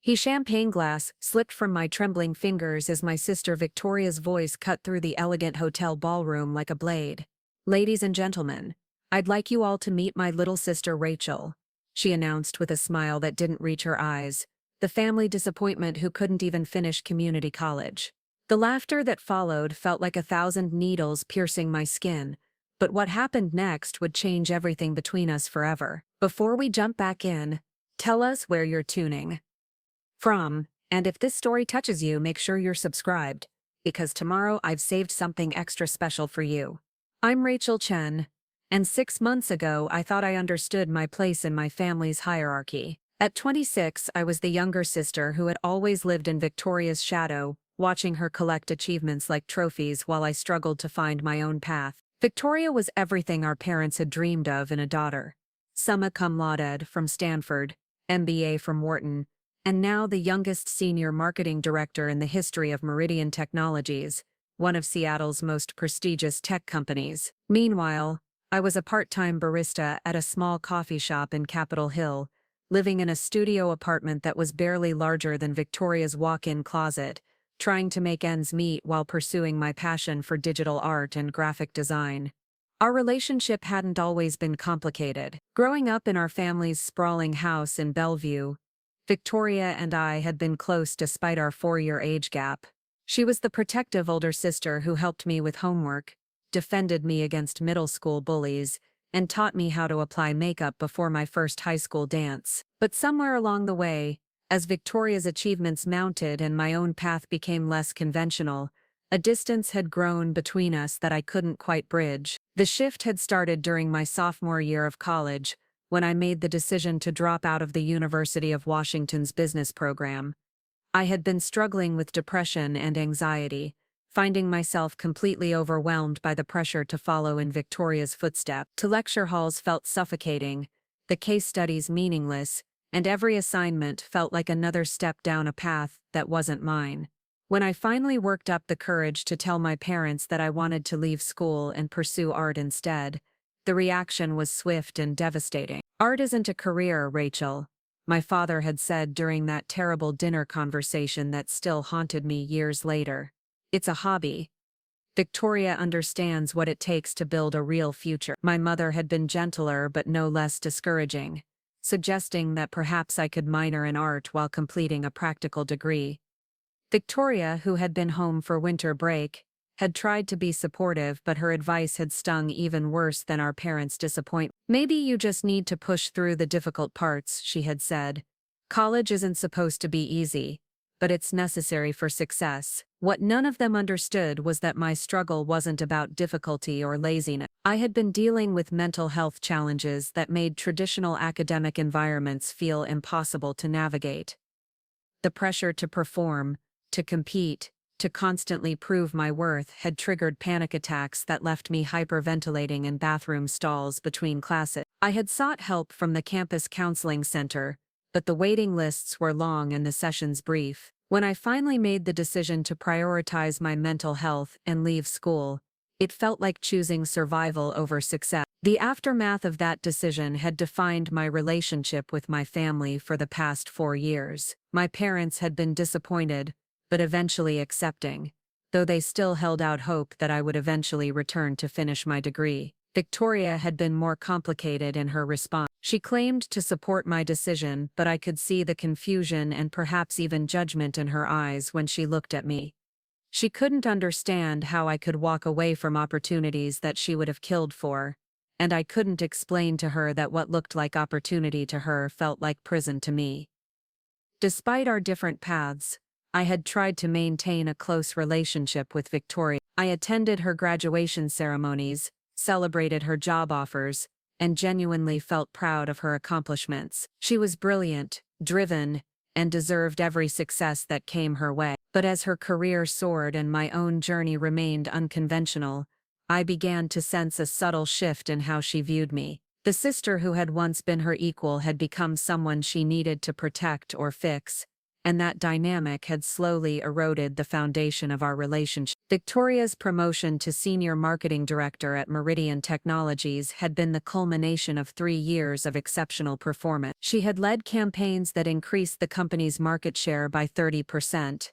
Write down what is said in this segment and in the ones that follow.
He champagne glass slipped from my trembling fingers as my sister Victoria's voice cut through the elegant hotel ballroom like a blade. "Ladies and gentlemen, I'd like you all to meet my little sister Rachel," she announced with a smile that didn't reach her eyes, the family disappointment who couldn't even finish community college. The laughter that followed felt like 1,000 needles piercing my skin, but what happened next would change everything between us forever. Before we jump back in, tell us where you're tuning from, and if this story touches you, make sure you're subscribed, because tomorrow I've saved something extra special for you. I'm Rachel Chen, and 6 months ago I thought I understood my place in my family's hierarchy. At 26, I was the younger sister who had always lived in Victoria's shadow, watching her collect achievements like trophies while I struggled to find my own path. Victoria was everything our parents had dreamed of in a daughter. Summa cum laude from Stanford, MBA from Wharton, and now the youngest senior marketing director in the history of Meridian Technologies, one of Seattle's most prestigious tech companies. Meanwhile, I was a part-time barista at a small coffee shop in Capitol Hill, living in a studio apartment that was barely larger than Victoria's walk-in closet, trying to make ends meet while pursuing my passion for digital art and graphic design. Our relationship hadn't always been complicated. Growing up in our family's sprawling house in Bellevue, Victoria and I had been close despite our 4-year age gap. She was the protective older sister who helped me with homework, defended me against middle school bullies, and taught me how to apply makeup before my first high school dance. But somewhere along the way, as Victoria's achievements mounted and my own path became less conventional, a distance had grown between us that I couldn't quite bridge. The shift had started during my sophomore year of college, when I made the decision to drop out of the University of Washington's business program. I had been struggling with depression and anxiety, finding myself completely overwhelmed by the pressure to follow in Victoria's footsteps. The lecture halls felt suffocating, the case studies meaningless, and every assignment felt like another step down a path that wasn't mine. When I finally worked up the courage to tell my parents that I wanted to leave school and pursue art instead, the reaction was swift and devastating. "Art isn't a career, Rachel," my father had said during that terrible dinner conversation that still haunted me years later. "It's a hobby. Victoria understands what it takes to build a real future." My mother had been gentler but no less discouraging, suggesting that perhaps I could minor in art while completing a practical degree. Victoria, who had been home for winter break, had tried to be supportive, but her advice had stung even worse than our parents' disappointment. "Maybe you just need to push through the difficult parts," she had said. "College isn't supposed to be easy, but it's necessary for success." What none of them understood was that my struggle wasn't about difficulty or laziness. I had been dealing with mental health challenges that made traditional academic environments feel impossible to navigate. The pressure to perform, to compete, to constantly prove my worth had triggered panic attacks that left me hyperventilating in bathroom stalls between classes. I had sought help from the campus counseling center, but the waiting lists were long and the sessions brief. When I finally made the decision to prioritize my mental health and leave school, it felt like choosing survival over success. The aftermath of that decision had defined my relationship with my family for the past 4 years. My parents had been disappointed, but eventually accepting, though they still held out hope that I would eventually return to finish my degree. Victoria had been more complicated in her response. She claimed to support my decision, but I could see the confusion and perhaps even judgment in her eyes when she looked at me. She couldn't understand how I could walk away from opportunities that she would have killed for, and I couldn't explain to her that what looked like opportunity to her felt like prison to me. Despite our different paths, I had tried to maintain a close relationship with Victoria. I attended her graduation ceremonies, celebrated her job offers, and genuinely felt proud of her accomplishments. She was brilliant, driven, and deserved every success that came her way. But as her career soared and my own journey remained unconventional, I began to sense a subtle shift in how she viewed me. The sister who had once been her equal had become someone she needed to protect or fix, and that dynamic had slowly eroded the foundation of our relationship. Victoria's promotion to senior marketing director at Meridian Technologies had been the culmination of 3 years of exceptional performance. She had led campaigns that increased the company's market share by 30%,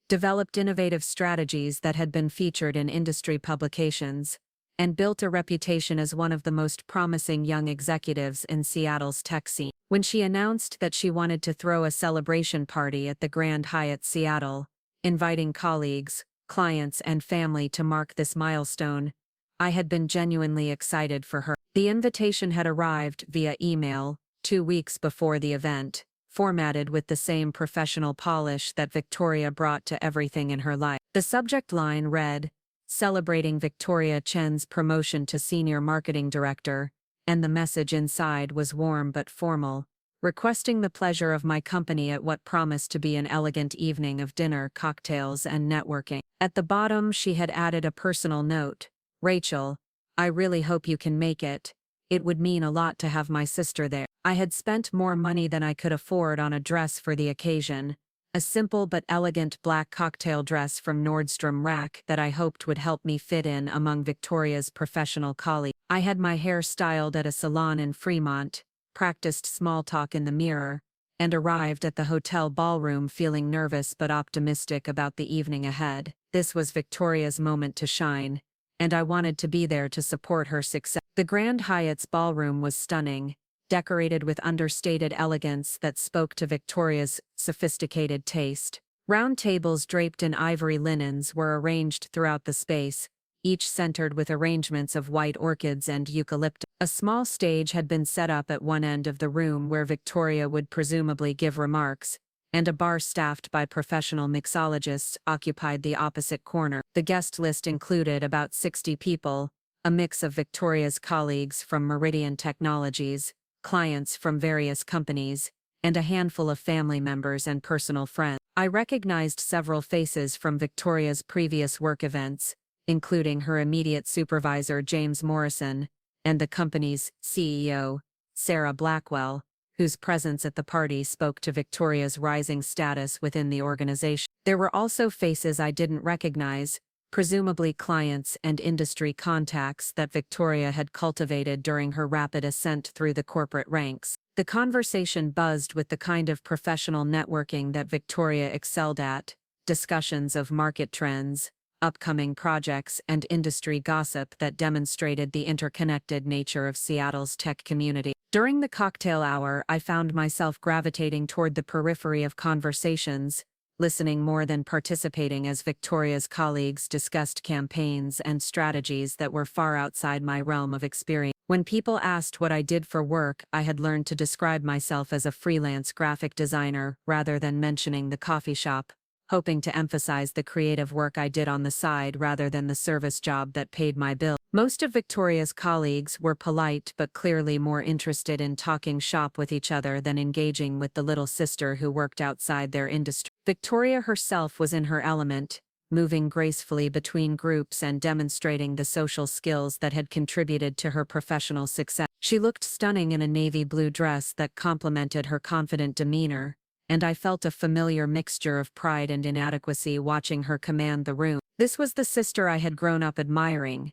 developed innovative strategies that had been featured in industry publications, and built a reputation as one of the most promising young executives in Seattle's tech scene. When she announced that she wanted to throw a celebration party at the Grand Hyatt Seattle, inviting colleagues, clients, and family to mark this milestone, I had been genuinely excited for her. The invitation had arrived via email 2 weeks before the event, formatted with the same professional polish that Victoria brought to everything in her life. The subject line read, "Celebrating Victoria Chen's promotion to Senior Marketing Director," and the message inside was warm but formal, requesting the pleasure of my company at what promised to be an elegant evening of dinner, cocktails, and networking. At the bottom she had added a personal note, "Rachel, I really hope you can make it. It would mean a lot to have my sister there." I had spent more money than I could afford on a dress for the occasion, a simple but elegant black cocktail dress from Nordstrom Rack that I hoped would help me fit in among Victoria's professional colleagues. I had my hair styled at a salon in Fremont, practiced small talk in the mirror, and arrived at the hotel ballroom feeling nervous but optimistic about the evening ahead. This was Victoria's moment to shine, and I wanted to be there to support her success. The Grand Hyatt's ballroom was stunning, decorated with understated elegance that spoke to Victoria's sophisticated taste. Round tables draped in ivory linens were arranged throughout the space, each centered with arrangements of white orchids and eucalyptus. A small stage had been set up at one end of the room where Victoria would presumably give remarks, and a bar staffed by professional mixologists occupied the opposite corner. The guest list included about 60 people, a mix of Victoria's colleagues from Meridian Technologies, clients from various companies, and a handful of family members and personal friends. I recognized several faces from Victoria's previous work events, including her immediate supervisor James Morrison, and the company's CEO, Sarah Blackwell, whose presence at the party spoke to Victoria's rising status within the organization. There were also faces I didn't recognize, presumably clients and industry contacts that Victoria had cultivated during her rapid ascent through the corporate ranks. The conversation buzzed with the kind of professional networking that Victoria excelled at, discussions of market trends, upcoming projects, and industry gossip that demonstrated the interconnected nature of Seattle's tech community. During the cocktail hour, I found myself gravitating toward the periphery of conversations, listening more than participating as Victoria's colleagues discussed campaigns and strategies that were far outside my realm of experience. When people asked what I did for work, I had learned to describe myself as a freelance graphic designer rather than mentioning the coffee shop, hoping to emphasize the creative work I did on the side rather than the service job that paid my bill. Most of Victoria's colleagues were polite but clearly more interested in talking shop with each other than engaging with the little sister who worked outside their industry. Victoria herself was in her element, moving gracefully between groups and demonstrating the social skills that had contributed to her professional success. She looked stunning in a navy blue dress that complemented her confident demeanor, and I felt a familiar mixture of pride and inadequacy watching her command the room. This was the sister I had grown up admiring,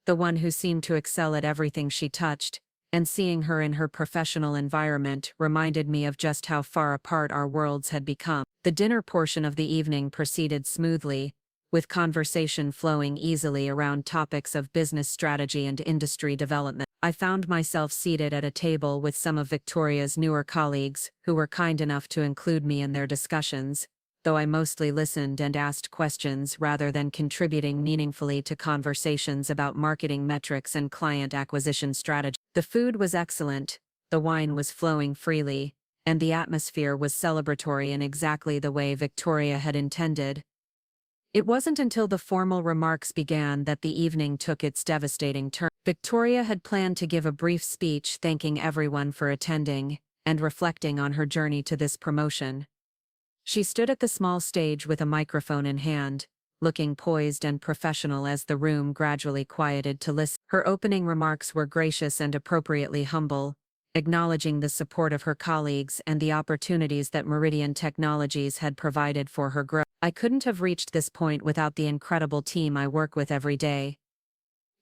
the one who seemed to excel at everything she touched, and seeing her in her professional environment reminded me of just how far apart our worlds had become. The dinner portion of the evening proceeded smoothly, with conversation flowing easily around topics of business strategy and industry development. I found myself seated at a table with some of Victoria's newer colleagues, who were kind enough to include me in their discussions, though I mostly listened and asked questions rather than contributing meaningfully to conversations about marketing metrics and client acquisition strategy. The food was excellent, the wine was flowing freely, and the atmosphere was celebratory in exactly the way Victoria had intended. It wasn't until the formal remarks began that the evening took its devastating turn. Victoria had planned to give a brief speech thanking everyone for attending and reflecting on her journey to this promotion. She stood at the small stage with a microphone in hand, looking poised and professional as the room gradually quieted to listen. Her opening remarks were gracious and appropriately humble, acknowledging the support of her colleagues and the opportunities that Meridian Technologies had provided for her growth. I couldn't have reached this point without the incredible team I work with every day,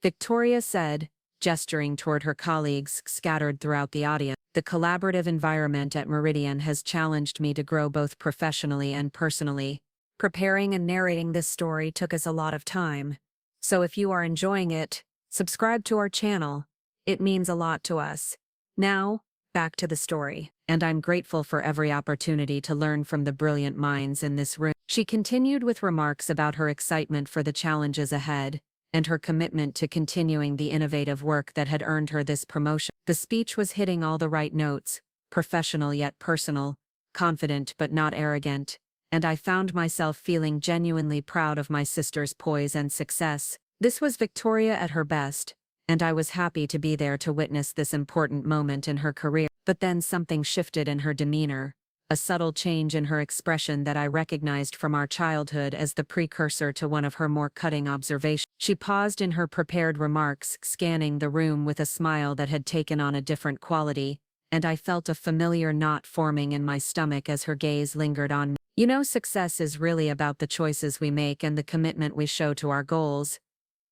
Victoria said, gesturing toward her colleagues scattered throughout the audience. The collaborative environment at Meridian has challenged me to grow both professionally and personally. Preparing and narrating this story took us a lot of time. So if you are enjoying it, subscribe to our channel. It means a lot to us. Now, back to the story. And I'm grateful for every opportunity to learn from the brilliant minds in this room. She continued with remarks about her excitement for the challenges ahead, and her commitment to continuing the innovative work that had earned her this promotion. The speech was hitting all the right notes, professional yet personal, confident but not arrogant, and I found myself feeling genuinely proud of my sister's poise and success. This was Victoria at her best, and I was happy to be there to witness this important moment in her career. But then something shifted in her demeanor, a subtle change in her expression that I recognized from our childhood as the precursor to one of her more cutting observations. She paused in her prepared remarks, scanning the room with a smile that had taken on a different quality, and I felt a familiar knot forming in my stomach as her gaze lingered on me. You know, success is really about the choices we make and the commitment we show to our goals,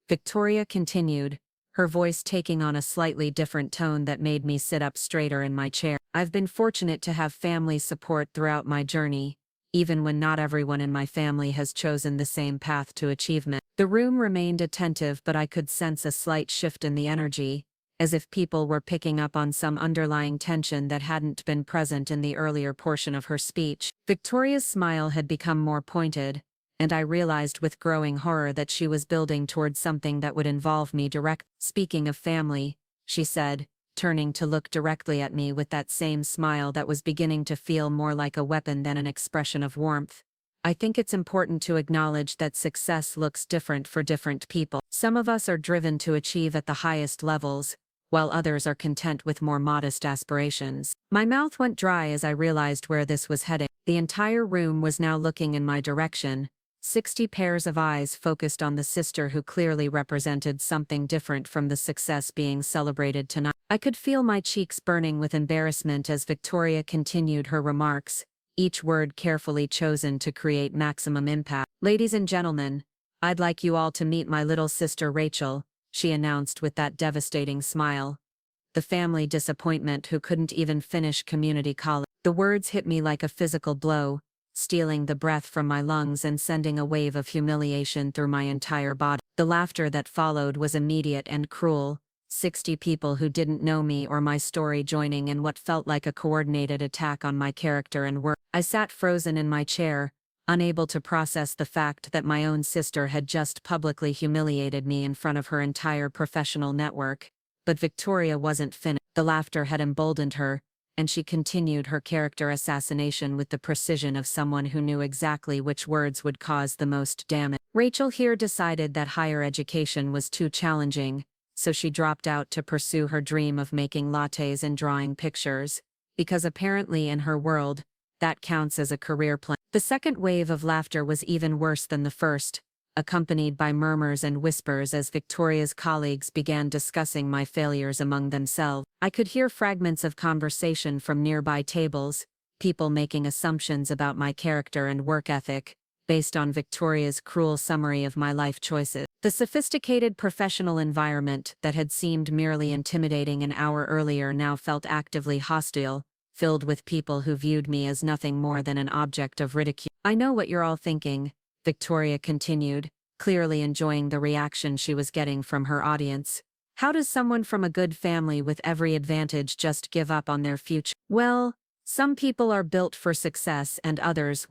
Victoria continued, her voice taking on a slightly different tone that made me sit up straighter in my chair. I've been fortunate to have family support throughout my journey, even when not everyone in my family has chosen the same path to achievement. The room remained attentive, but I could sense a slight shift in the energy, as if people were picking up on some underlying tension that hadn't been present in the earlier portion of her speech. Victoria's smile had become more pointed, and I realized with growing horror that she was building towards something that would involve me direct. Speaking of family, she said, turning to look directly at me with that same smile that was beginning to feel more like a weapon than an expression of warmth. I think it's important to acknowledge that success looks different for different people. Some of us are driven to achieve at the highest levels, while others are content with more modest aspirations. My mouth went dry as I realized where this was heading. The entire room was now looking in my direction, 60 pairs of eyes focused on the sister who clearly represented something different from the success being celebrated tonight. I could feel my cheeks burning with embarrassment as Victoria continued her remarks, each word carefully chosen to create maximum impact. Ladies and gentlemen, I'd like you all to meet my little sister Rachel, she announced with that devastating smile. The family disappointment who couldn't even finish community college. The words hit me like a physical blow, stealing the breath from my lungs and sending a wave of humiliation through my entire body. The laughter that followed was immediate and cruel, 60 people who didn't know me or my story joining in what felt like a coordinated attack on my character and work. I sat frozen in my chair, unable to process the fact that my own sister had just publicly humiliated me in front of her entire professional network. But Victoria wasn't finished. The laughter had emboldened her, and she continued her character assassination with the precision of someone who knew exactly which words would cause the most damage. Rachel here decided that higher education was too challenging, so she dropped out to pursue her dream of making lattes and drawing pictures, because apparently in her world, that counts as a career plan. The second wave of laughter was even worse than the first, accompanied by murmurs and whispers as Victoria's colleagues began discussing my failures among themselves. I could hear fragments of conversation from nearby tables, people making assumptions about my character and work ethic, based on Victoria's cruel summary of my life choices. The sophisticated professional environment that had seemed merely intimidating an hour earlier now felt actively hostile, filled with people who viewed me as nothing more than an object of ridicule. I know what you're all thinking, Victoria continued, clearly enjoying the reaction she was getting from her audience. How does someone from a good family with every advantage just give up on their future? Well, some people are built for success and others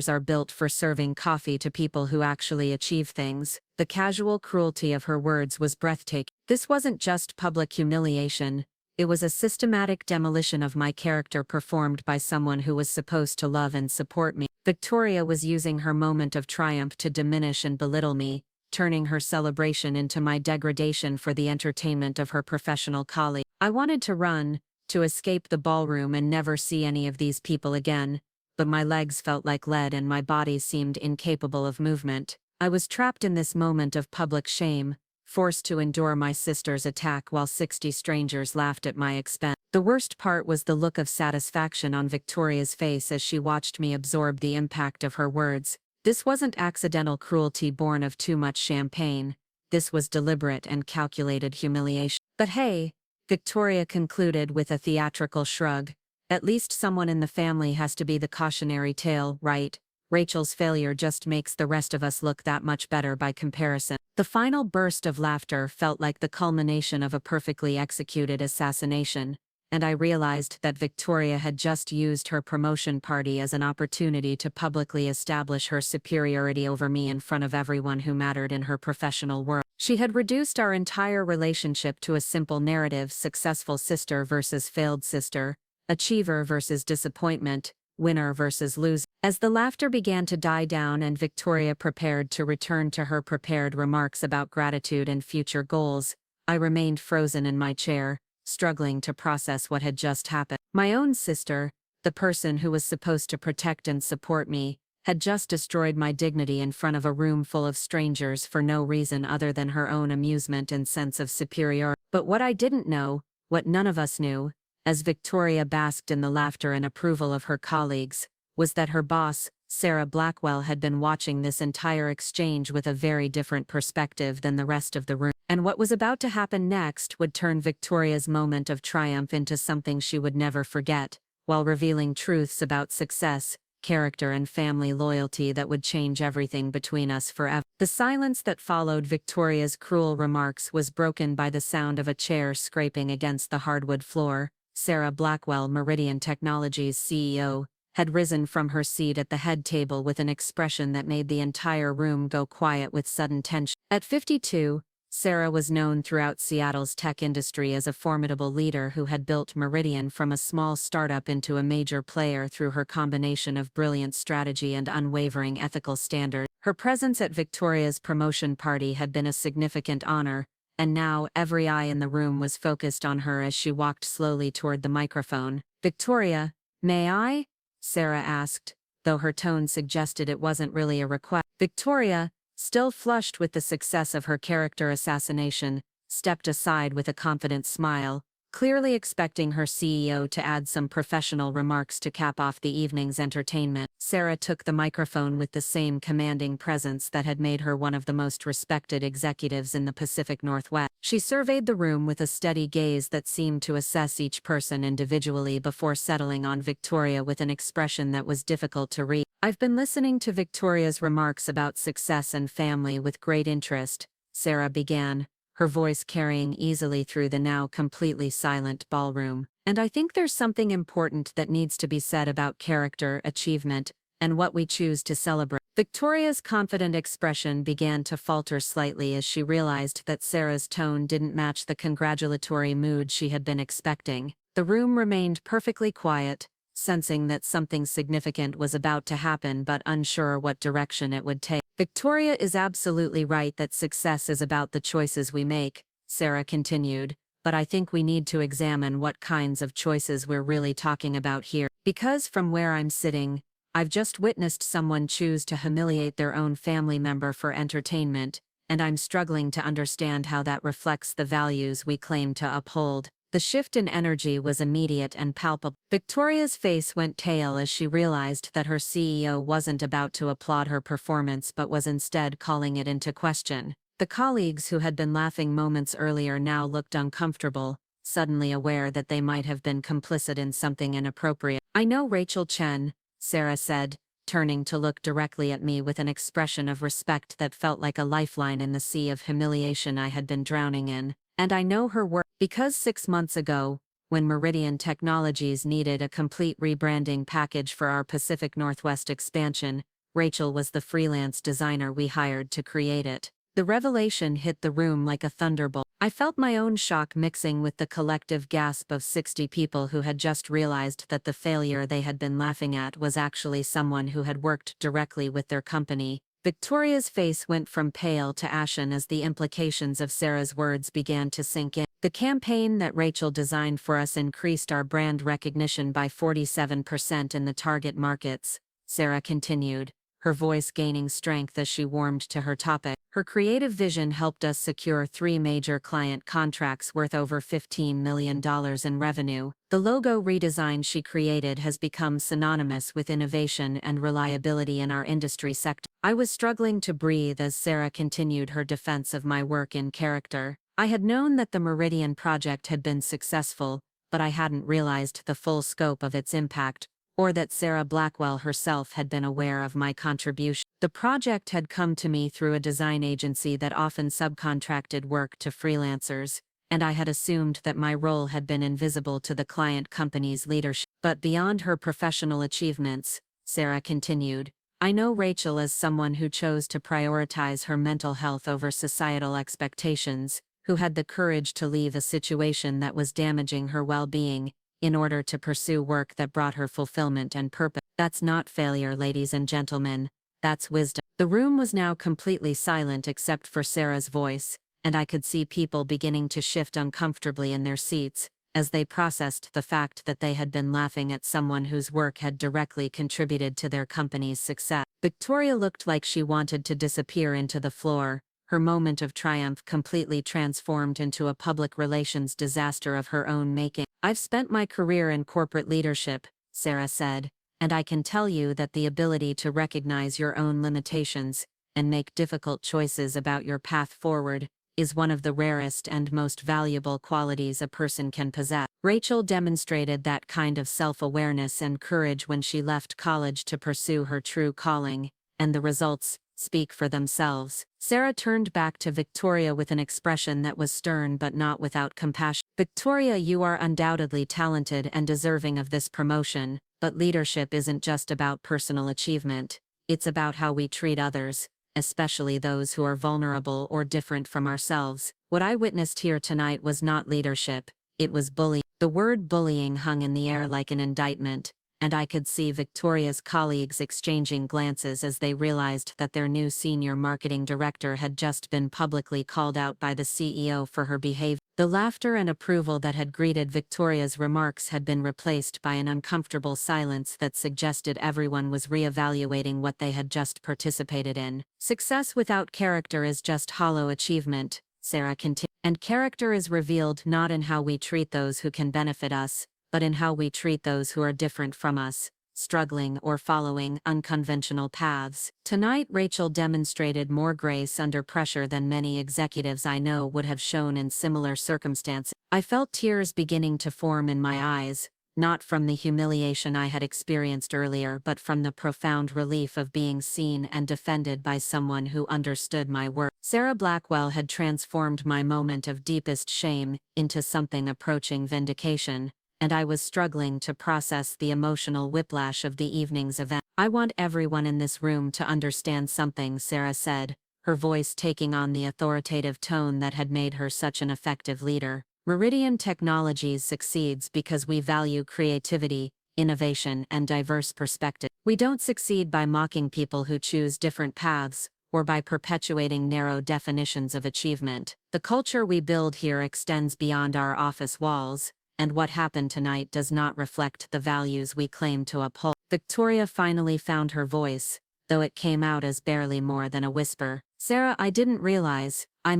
are built for serving coffee to people who actually achieve things. The casual cruelty of her words was breathtaking. This wasn't just public humiliation. It was a systematic demolition of my character performed by someone who was supposed to love and support me. Victoria was using her moment of triumph to diminish and belittle me, turning her celebration into my degradation for the entertainment of her professional colleague. I wanted to run, to escape the ballroom and never see any of these people again, but my legs felt like lead and my body seemed incapable of movement. I was trapped in this moment of public shame, forced to endure my sister's attack while 60 strangers laughed at my expense. The worst part was the look of satisfaction on Victoria's face as she watched me absorb the impact of her words. This wasn't accidental cruelty born of too much champagne. This was deliberate and calculated humiliation. But hey, Victoria concluded with a theatrical shrug, at least someone in the family has to be the cautionary tale, right? Rachel's failure just makes the rest of us look that much better by comparison. The final burst of laughter felt like the culmination of a perfectly executed assassination, and I realized that Victoria had just used her promotion party as an opportunity to publicly establish her superiority over me in front of everyone who mattered in her professional world. She had reduced our entire relationship to a simple narrative: successful sister versus failed sister, achiever versus disappointment, winner versus loser. As the laughter began to die down and Victoria prepared to return to her prepared remarks about gratitude and future goals, I remained frozen in my chair, struggling to process what had just happened. My own sister, the person who was supposed to protect and support me, had just destroyed my dignity in front of a room full of strangers for no reason other than her own amusement and sense of superiority. But what I didn't know, what none of us knew, as Victoria basked in the laughter and approval of her colleagues, was that her boss, Sarah Blackwell, had been watching this entire exchange with a very different perspective than the rest of the room. And what was about to happen next would turn Victoria's moment of triumph into something she would never forget, while revealing truths about success, character and family loyalty that would change everything between us forever. The silence that followed Victoria's cruel remarks was broken by the sound of a chair scraping against the hardwood floor. Sarah Blackwell, Meridian Technologies CEO, had risen from her seat at the head table with an expression that made the entire room go quiet with sudden tension. At 52, Sarah was known throughout Seattle's tech industry as a formidable leader who had built Meridian from a small startup into a major player through her combination of brilliant strategy and unwavering ethical standards. Her presence at Victoria's promotion party had been a significant honor, and now every eye in the room was focused on her as she walked slowly toward the microphone. "Victoria, may I?" Sarah asked, though her tone suggested it wasn't really a request. Victoria, still flushed with the success of her character assassination, stepped aside with a confident smile, clearly expecting her CEO to add some professional remarks to cap off the evening's entertainment. Sarah took the microphone with the same commanding presence that had made her one of the most respected executives in the Pacific Northwest. She surveyed the room with a steady gaze that seemed to assess each person individually before settling on Victoria with an expression that was difficult to read. "I've been listening to Victoria's remarks about success and family with great interest," Sarah began, her voice carrying easily through the now completely silent ballroom. "And I think there's something important that needs to be said about character, achievement, and what we choose to celebrate." Victoria's confident expression began to falter slightly as she realized that Sarah's tone didn't match the congratulatory mood she had been expecting. The room remained perfectly quiet, sensing that something significant was about to happen but unsure what direction it would take. "Victoria is absolutely right that success is about the choices we make," Sarah continued, "but I think we need to examine what kinds of choices we're really talking about here. Because from where I'm sitting, I've just witnessed someone choose to humiliate their own family member for entertainment, and I'm struggling to understand how that reflects the values we claim to uphold." The shift in energy was immediate and palpable. Victoria's face went pale as she realized that her CEO wasn't about to applaud her performance but was instead calling it into question. The colleagues who had been laughing moments earlier now looked uncomfortable, suddenly aware that they might have been complicit in something inappropriate. "I know Rachel Chen," Sarah said, turning to look directly at me with an expression of respect that felt like a lifeline in the sea of humiliation I had been drowning in. "And I know her work because 6 months ago, when Meridian Technologies needed a complete rebranding package for our Pacific Northwest expansion, Rachel was the freelance designer we hired to create it." The revelation hit the room like a thunderbolt. I felt my own shock mixing with the collective gasp of 60 people who had just realized that the failure they had been laughing at was actually someone who had worked directly with their company. Victoria's face went from pale to ashen as the implications of Sarah's words began to sink in. "The campaign that Rachel designed for us increased our brand recognition by 47% in the target markets," Sarah continued, her voice gaining strength as she warmed to her topic. Her creative vision helped us secure 3 major client contracts worth over $15 million in revenue. The logo redesign she created has become synonymous with innovation and reliability in our industry sector. I was struggling to breathe as Sarah continued her defense of my work in character. I had known that the Meridian project had been successful, but I hadn't realized the full scope of its impact, or that Sarah Blackwell herself had been aware of my contribution. The project had come to me through a design agency that often subcontracted work to freelancers, and I had assumed that my role had been invisible to the client company's leadership. But beyond her professional achievements, Sarah continued, I know Rachel as someone who chose to prioritize her mental health over societal expectations, who had the courage to leave a situation that was damaging her well-being, in order to pursue work that brought her fulfillment and purpose. That's not failure, ladies and gentlemen, that's wisdom. The room was now completely silent except for Sarah's voice, and I could see people beginning to shift uncomfortably in their seats, as they processed the fact that they had been laughing at someone whose work had directly contributed to their company's success. Victoria looked like she wanted to disappear into the floor, her moment of triumph completely transformed into a public relations disaster of her own making. I've spent my career in corporate leadership, Sarah said, and I can tell you that the ability to recognize your own limitations and make difficult choices about your path forward is one of the rarest and most valuable qualities a person can possess. Rachel demonstrated that kind of self-awareness and courage when she left college to pursue her true calling, and the results speak for themselves. Sarah turned back to Victoria with an expression that was stern but not without compassion. Victoria, you are undoubtedly talented and deserving of this promotion, but leadership isn't just about personal achievement. It's about how we treat others, especially those who are vulnerable or different from ourselves. What I witnessed here tonight was not leadership, it was bullying. The word bullying hung in the air like an indictment, and I could see Victoria's colleagues exchanging glances as they realized that their new senior marketing director had just been publicly called out by the CEO for her behavior. The laughter and approval that had greeted Victoria's remarks had been replaced by an uncomfortable silence that suggested everyone was reevaluating what they had just participated in. Success without character is just hollow achievement, Sarah continued, and character is revealed not in how we treat those who can benefit us, but in how we treat those who are different from us, struggling or following unconventional paths. Tonight, Rachel demonstrated more grace under pressure than many executives I know would have shown in similar circumstances. I felt tears beginning to form in my eyes, not from the humiliation I had experienced earlier but from the profound relief of being seen and defended by someone who understood my work. Sarah Blackwell had transformed my moment of deepest shame into something approaching vindication, and I was struggling to process the emotional whiplash of the evening's event. I want everyone in this room to understand something, Sarah said, her voice taking on the authoritative tone that had made her such an effective leader. Meridian Technologies succeeds because we value creativity, innovation, and diverse perspectives. We don't succeed by mocking people who choose different paths, or by perpetuating narrow definitions of achievement. The culture we build here extends beyond our office walls, and what happened tonight does not reflect the values we claim to uphold. Victoria finally found her voice, though it came out as barely more than a whisper. Sarah, I didn't realize, I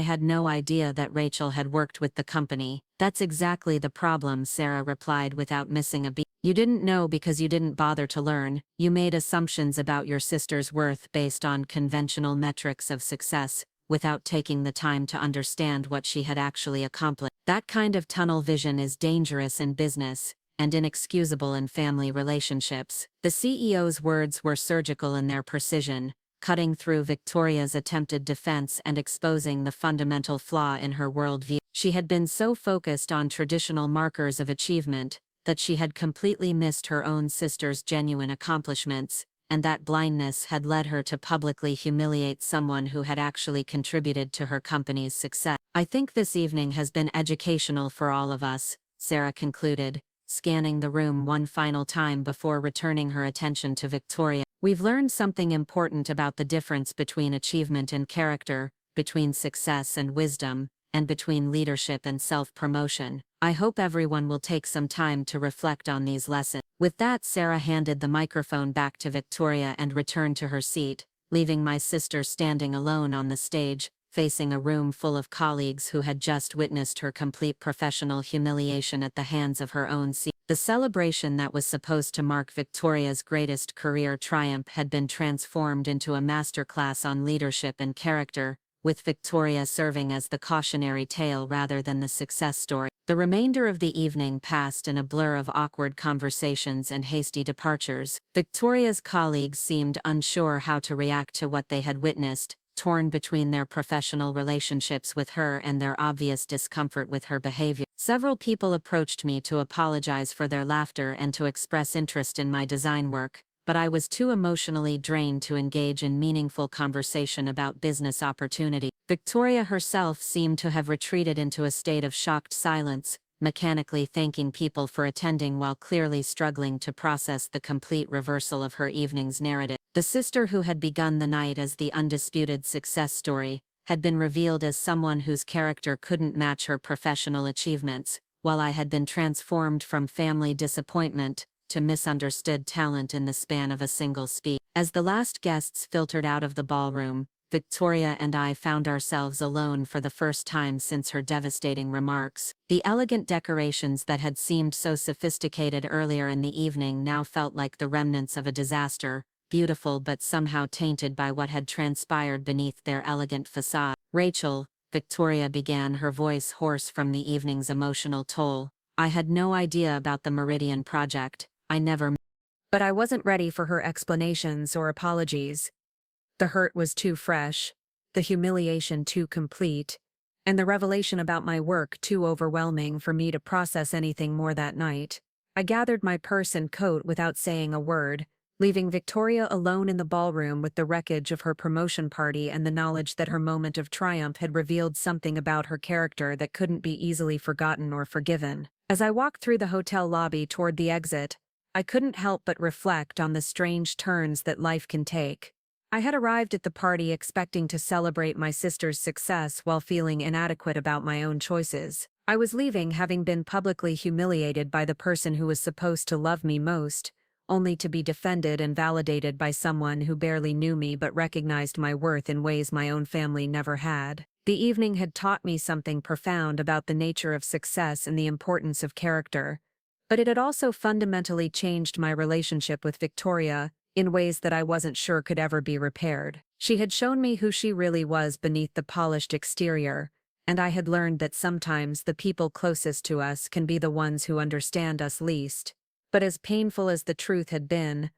had no idea that Rachel had worked with the company. That's exactly the problem, Sarah replied without missing a beat. You didn't know because you didn't bother to learn. You made assumptions about your sister's worth based on conventional metrics of success, without taking the time to understand what she had actually accomplished. That kind of tunnel vision is dangerous in business, and inexcusable in family relationships. The CEO's words were surgical in their precision, cutting through Victoria's attempted defense and exposing the fundamental flaw in her worldview. She had been so focused on traditional markers of achievement that she had completely missed her own sister's genuine accomplishments, and that blindness had led her to publicly humiliate someone who had actually contributed to her company's success. I think this evening has been educational for all of us, Sarah concluded, scanning the room one final time before returning her attention to Victoria. We've learned something important about the difference between achievement and character, between success and wisdom, and between leadership and self-promotion. I hope everyone will take some time to reflect on these lessons. With that, Sarah handed the microphone back to Victoria and returned to her seat, leaving my sister standing alone on the stage, facing a room full of colleagues who had just witnessed her complete professional humiliation at the hands of her own CEO. The celebration that was supposed to mark Victoria's greatest career triumph had been transformed into a masterclass on leadership and character, with Victoria serving as the cautionary tale rather than the success story. The remainder of the evening passed in a blur of awkward conversations and hasty departures. Victoria's colleagues seemed unsure how to react to what they had witnessed, torn between their professional relationships with her and their obvious discomfort with her behavior. Several people approached me to apologize for their laughter and to express interest in my design work, but I was too emotionally drained to engage in meaningful conversation about business opportunity. Victoria herself seemed to have retreated into a state of shocked silence, mechanically thanking people for attending while clearly struggling to process the complete reversal of her evening's narrative. The sister who had begun the night as the undisputed success story had been revealed as someone whose character couldn't match her professional achievements, while I had been transformed from family disappointment to misunderstood talent in the span of a single speech. As the last guests filtered out of the ballroom, Victoria and I found ourselves alone for the first time since her devastating remarks. The elegant decorations that had seemed so sophisticated earlier in the evening now felt like the remnants of a disaster, beautiful but somehow tainted by what had transpired beneath their elegant facade. "Rachel," Victoria began, her voice hoarse from the evening's emotional toll, "I had no idea about the Meridian project. I never..." But I wasn't ready for her explanations or apologies. The hurt was too fresh, the humiliation too complete, and the revelation about my work too overwhelming for me to process anything more that night. I gathered my purse and coat without saying a word, leaving Victoria alone in the ballroom with the wreckage of her promotion party and the knowledge that her moment of triumph had revealed something about her character that couldn't be easily forgotten or forgiven. As I walked through the hotel lobby toward the exit, I couldn't help but reflect on the strange turns that life can take. I had arrived at the party expecting to celebrate my sister's success while feeling inadequate about my own choices. I was leaving having been publicly humiliated by the person who was supposed to love me most, only to be defended and validated by someone who barely knew me but recognized my worth in ways my own family never had. The evening had taught me something profound about the nature of success and the importance of character, but it had also fundamentally changed my relationship with Victoria in ways that I wasn't sure could ever be repaired. She had shown me who she really was beneath the polished exterior, and I had learned that sometimes the people closest to us can be the ones who understand us least. But as painful as the truth had been,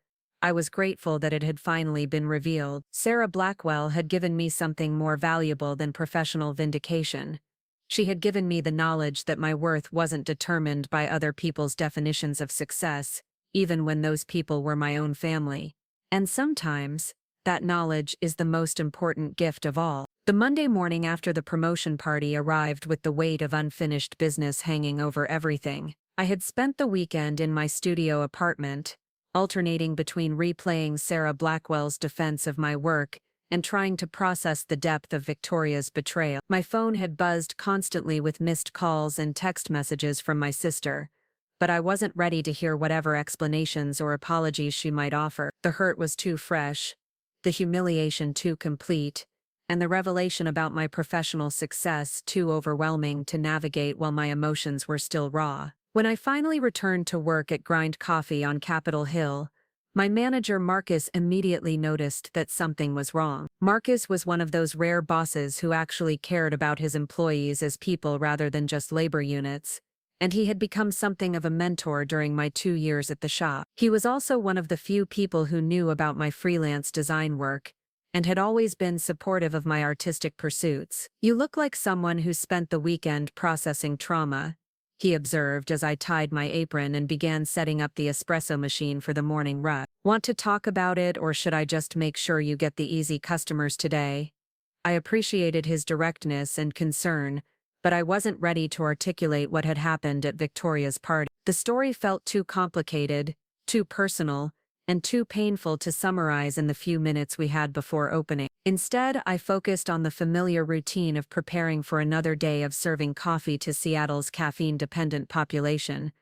I was grateful that it had finally been revealed. Sarah Blackwell had given me something more valuable than professional vindication. She had given me the knowledge that my worth wasn't determined by other people's definitions of success, even when those people were my own family. And sometimes, that knowledge is the most important gift of all. The Monday morning after the promotion party arrived with the weight of unfinished business hanging over everything. I had spent the weekend in my studio apartment, alternating between replaying Sarah Blackwell's defense of my work and trying to process the depth of Victoria's betrayal. My phone had buzzed constantly with missed calls and text messages from my sister, but I wasn't ready to hear whatever explanations or apologies she might offer. The hurt was too fresh, the humiliation too complete, and the revelation about my professional success too overwhelming to navigate while my emotions were still raw. When I finally returned to work at Grind Coffee on Capitol Hill, my manager Marcus immediately noticed that something was wrong. Marcus was one of those rare bosses who actually cared about his employees as people rather than just labor units, and he had become something of a mentor during my 2 years at the shop. He was also one of the few people who knew about my freelance design work, and had always been supportive of my artistic pursuits. "You look like someone who spent the weekend processing trauma," he observed as I tied my apron and began setting up the espresso machine for the morning rush. "Want to talk about it, or should I just make sure you get the easy customers today?" I appreciated his directness and concern, but I wasn't ready to articulate what had happened at Victoria's party. The story felt too complicated, too personal, and too painful to summarize in the few minutes we had before opening. Instead, I focused on the familiar routine of preparing for another day of serving coffee to Seattle's caffeine-dependent population,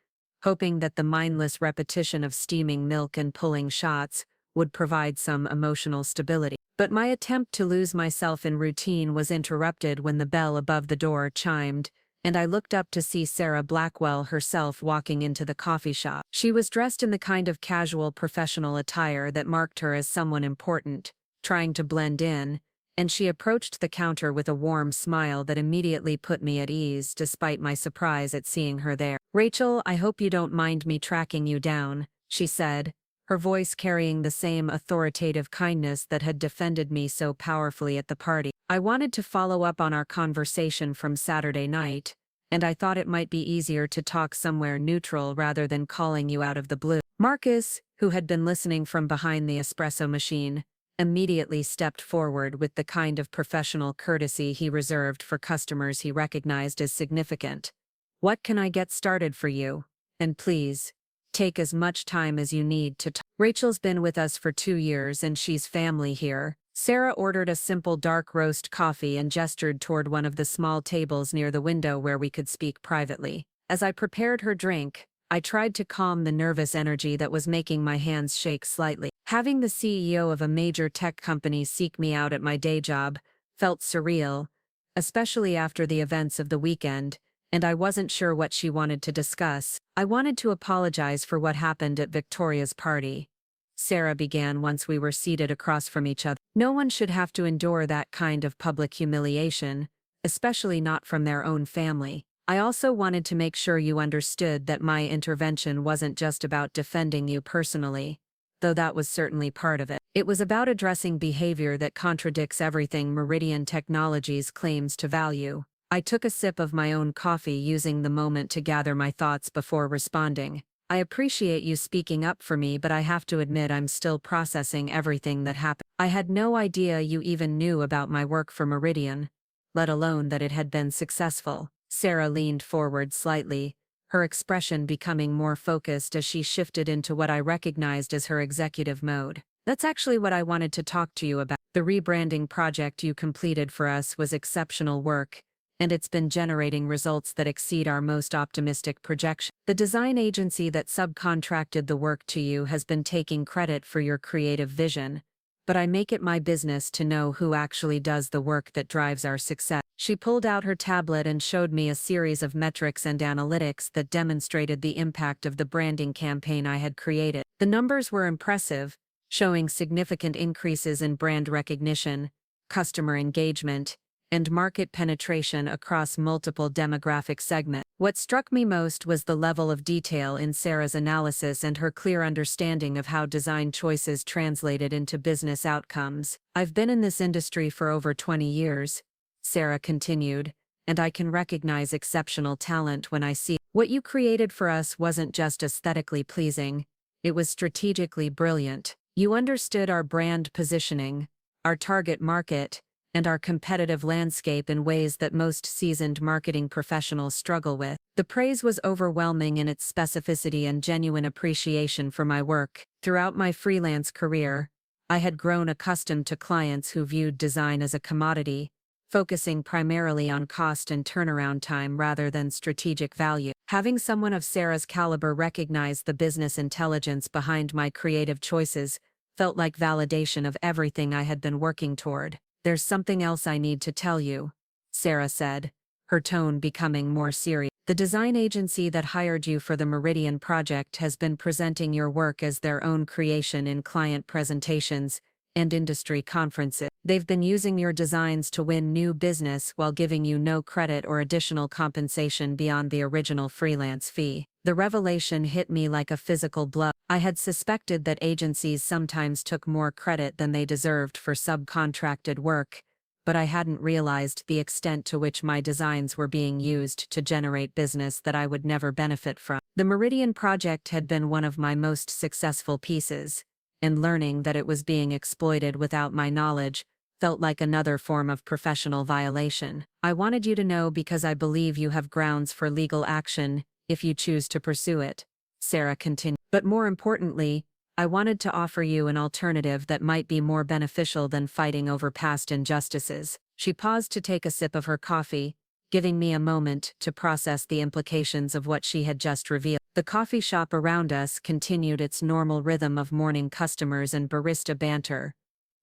hoping that the mindless repetition of steaming milk and pulling shots would provide some emotional stability. But my attempt to lose myself in routine was interrupted when the bell above the door chimed, and I looked up to see Sarah Blackwell herself walking into the coffee shop. She was dressed in the kind of casual professional attire that marked her as someone important, trying to blend in, and she approached the counter with a warm smile that immediately put me at ease despite my surprise at seeing her there. "Rachel, I hope you don't mind me tracking you down," she said, her voice carrying the same authoritative kindness that had defended me so powerfully at the party. "I wanted to follow up on our conversation from Saturday night, and I thought it might be easier to talk somewhere neutral rather than calling you out of the blue." Marcus, who had been listening from behind the espresso machine, immediately stepped forward with the kind of professional courtesy he reserved for customers he recognized as significant. "What can I get started for you? And please, take as much time as you need to talk. Rachel's been with us for 2 years and she's family here." Sarah ordered a simple dark roast coffee and gestured toward one of the small tables near the window where we could speak privately. As I prepared her drink, I tried to calm the nervous energy that was making my hands shake slightly. Having the CEO of a major tech company seek me out at my day job felt surreal, especially after the events of the weekend, and I wasn't sure what she wanted to discuss. "I wanted to apologize for what happened at Victoria's party," Sarah began once we were seated across from each other. "No one should have to endure that kind of public humiliation, especially not from their own family. I also wanted to make sure you understood that my intervention wasn't just about defending you personally, though that was certainly part of it. It was about addressing behavior that contradicts everything Meridian Technologies claims to value." I took a sip of my own coffee, using the moment to gather my thoughts before responding. "I appreciate you speaking up for me, but I have to admit I'm still processing everything that happened. I had no idea you even knew about my work for Meridian, let alone that it had been successful." Sarah leaned forward slightly, her expression becoming more focused as she shifted into what I recognized as her executive mode. "That's actually what I wanted to talk to you about. The rebranding project you completed for us was exceptional work, and it's been generating results that exceed our most optimistic projections. The design agency that subcontracted the work to you has been taking credit for your creative vision, but I make it my business to know who actually does the work that drives our success." She pulled out her tablet and showed me a series of metrics and analytics that demonstrated the impact of the branding campaign I had created. The numbers were impressive, showing significant increases in brand recognition, customer engagement, and market penetration across multiple demographic segments. What struck me most was the level of detail in Sarah's analysis and her clear understanding of how design choices translated into business outcomes. "I've been in this industry for over 20 years, Sarah continued, "and I can recognize exceptional talent when I see it. What you created for us wasn't just aesthetically pleasing, it was strategically brilliant. You understood our brand positioning, our target market, and our competitive landscape in ways that most seasoned marketing professionals struggle with." The praise was overwhelming in its specificity and genuine appreciation for my work. Throughout my freelance career, I had grown accustomed to clients who viewed design as a commodity, focusing primarily on cost and turnaround time rather than strategic value. Having someone of Sarah's caliber recognize the business intelligence behind my creative choices felt like validation of everything I had been working toward. "There's something else I need to tell you," Sarah said, her tone becoming more serious. "The design agency that hired you for the Meridian project has been presenting your work as their own creation in client presentations and industry conferences. They've been using your designs to win new business while giving you no credit or additional compensation beyond the original freelance fee." The revelation hit me like a physical blow. I had suspected that agencies sometimes took more credit than they deserved for subcontracted work, but I hadn't realized the extent to which my designs were being used to generate business that I would never benefit from. The Meridian project had been one of my most successful pieces, and learning that it was being exploited without my knowledge felt like another form of professional violation. "I wanted you to know because I believe you have grounds for legal action if you choose to pursue it," Sarah continued. "But more importantly, I wanted to offer you an alternative that might be more beneficial than fighting over past injustices." She paused to take a sip of her coffee, giving me a moment to process the implications of what she had just revealed. The coffee shop around us continued its normal rhythm of morning customers and barista banter,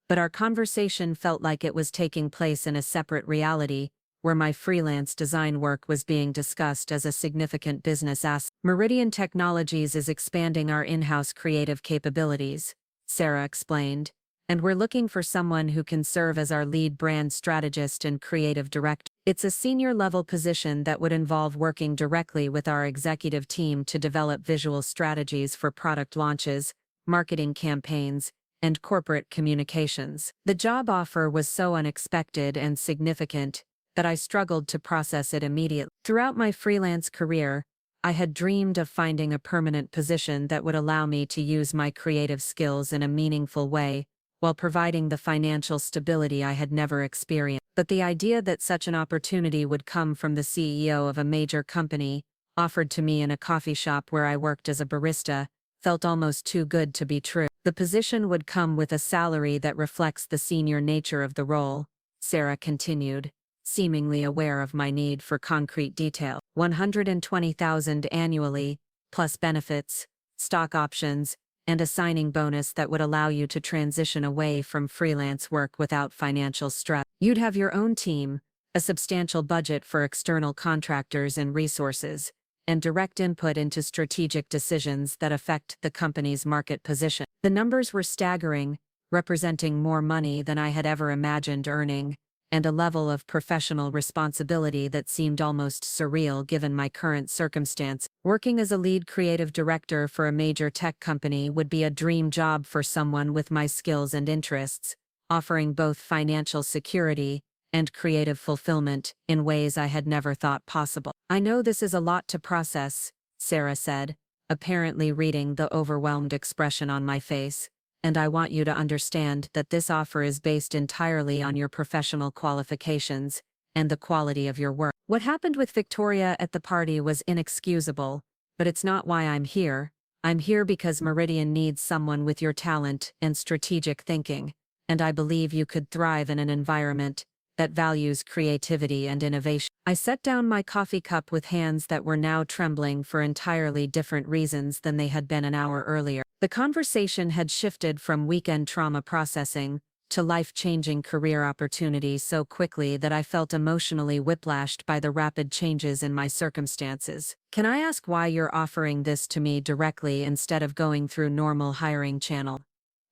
but our conversation felt like it was taking place in a separate reality, where my freelance design work was being discussed as a significant business asset. Meridian Technologies is expanding our in-house creative capabilities, Sarah explained, and we're looking for someone who can serve as our lead brand strategist and creative director. It's a senior-level position that would involve working directly with our executive team to develop visual strategies for product launches, marketing campaigns, and corporate communications. The job offer was so unexpected and significant that I struggled to process it immediately. Throughout my freelance career, I had dreamed of finding a permanent position that would allow me to use my creative skills in a meaningful way, while providing the financial stability I had never experienced. But the idea that such an opportunity would come from the CEO of a major company, offered to me in a coffee shop where I worked as a barista, felt almost too good to be true. The position would come with a salary that reflects the senior nature of the role, Sarah continued, seemingly aware of my need for concrete detail. $120,000 annually, plus benefits, stock options, and a signing bonus that would allow you to transition away from freelance work without financial stress. You'd have your own team, a substantial budget for external contractors and resources, and direct input into strategic decisions that affect the company's market position. The numbers were staggering, representing more money than I had ever imagined earning, and a level of professional responsibility that seemed almost surreal given my current circumstance. Working as a lead creative director for a major tech company would be a dream job for someone with my skills and interests, offering both financial security and creative fulfillment in ways I had never thought possible. I know this is a lot to process, Sarah said, apparently reading the overwhelmed expression on my face, and I want you to understand that this offer is based entirely on your professional qualifications and the quality of your work. What happened with Victoria at the party was inexcusable, but it's not why I'm here. I'm here because Meridian needs someone with your talent and strategic thinking, and I believe you could thrive in an environment that values creativity and innovation. I set down my coffee cup with hands that were now trembling for entirely different reasons than they had been an hour earlier. The conversation had shifted from weekend trauma processing to life-changing career opportunities so quickly that I felt emotionally whiplashed by the rapid changes in my circumstances. Can I ask why you're offering this to me directly instead of going through normal hiring channel?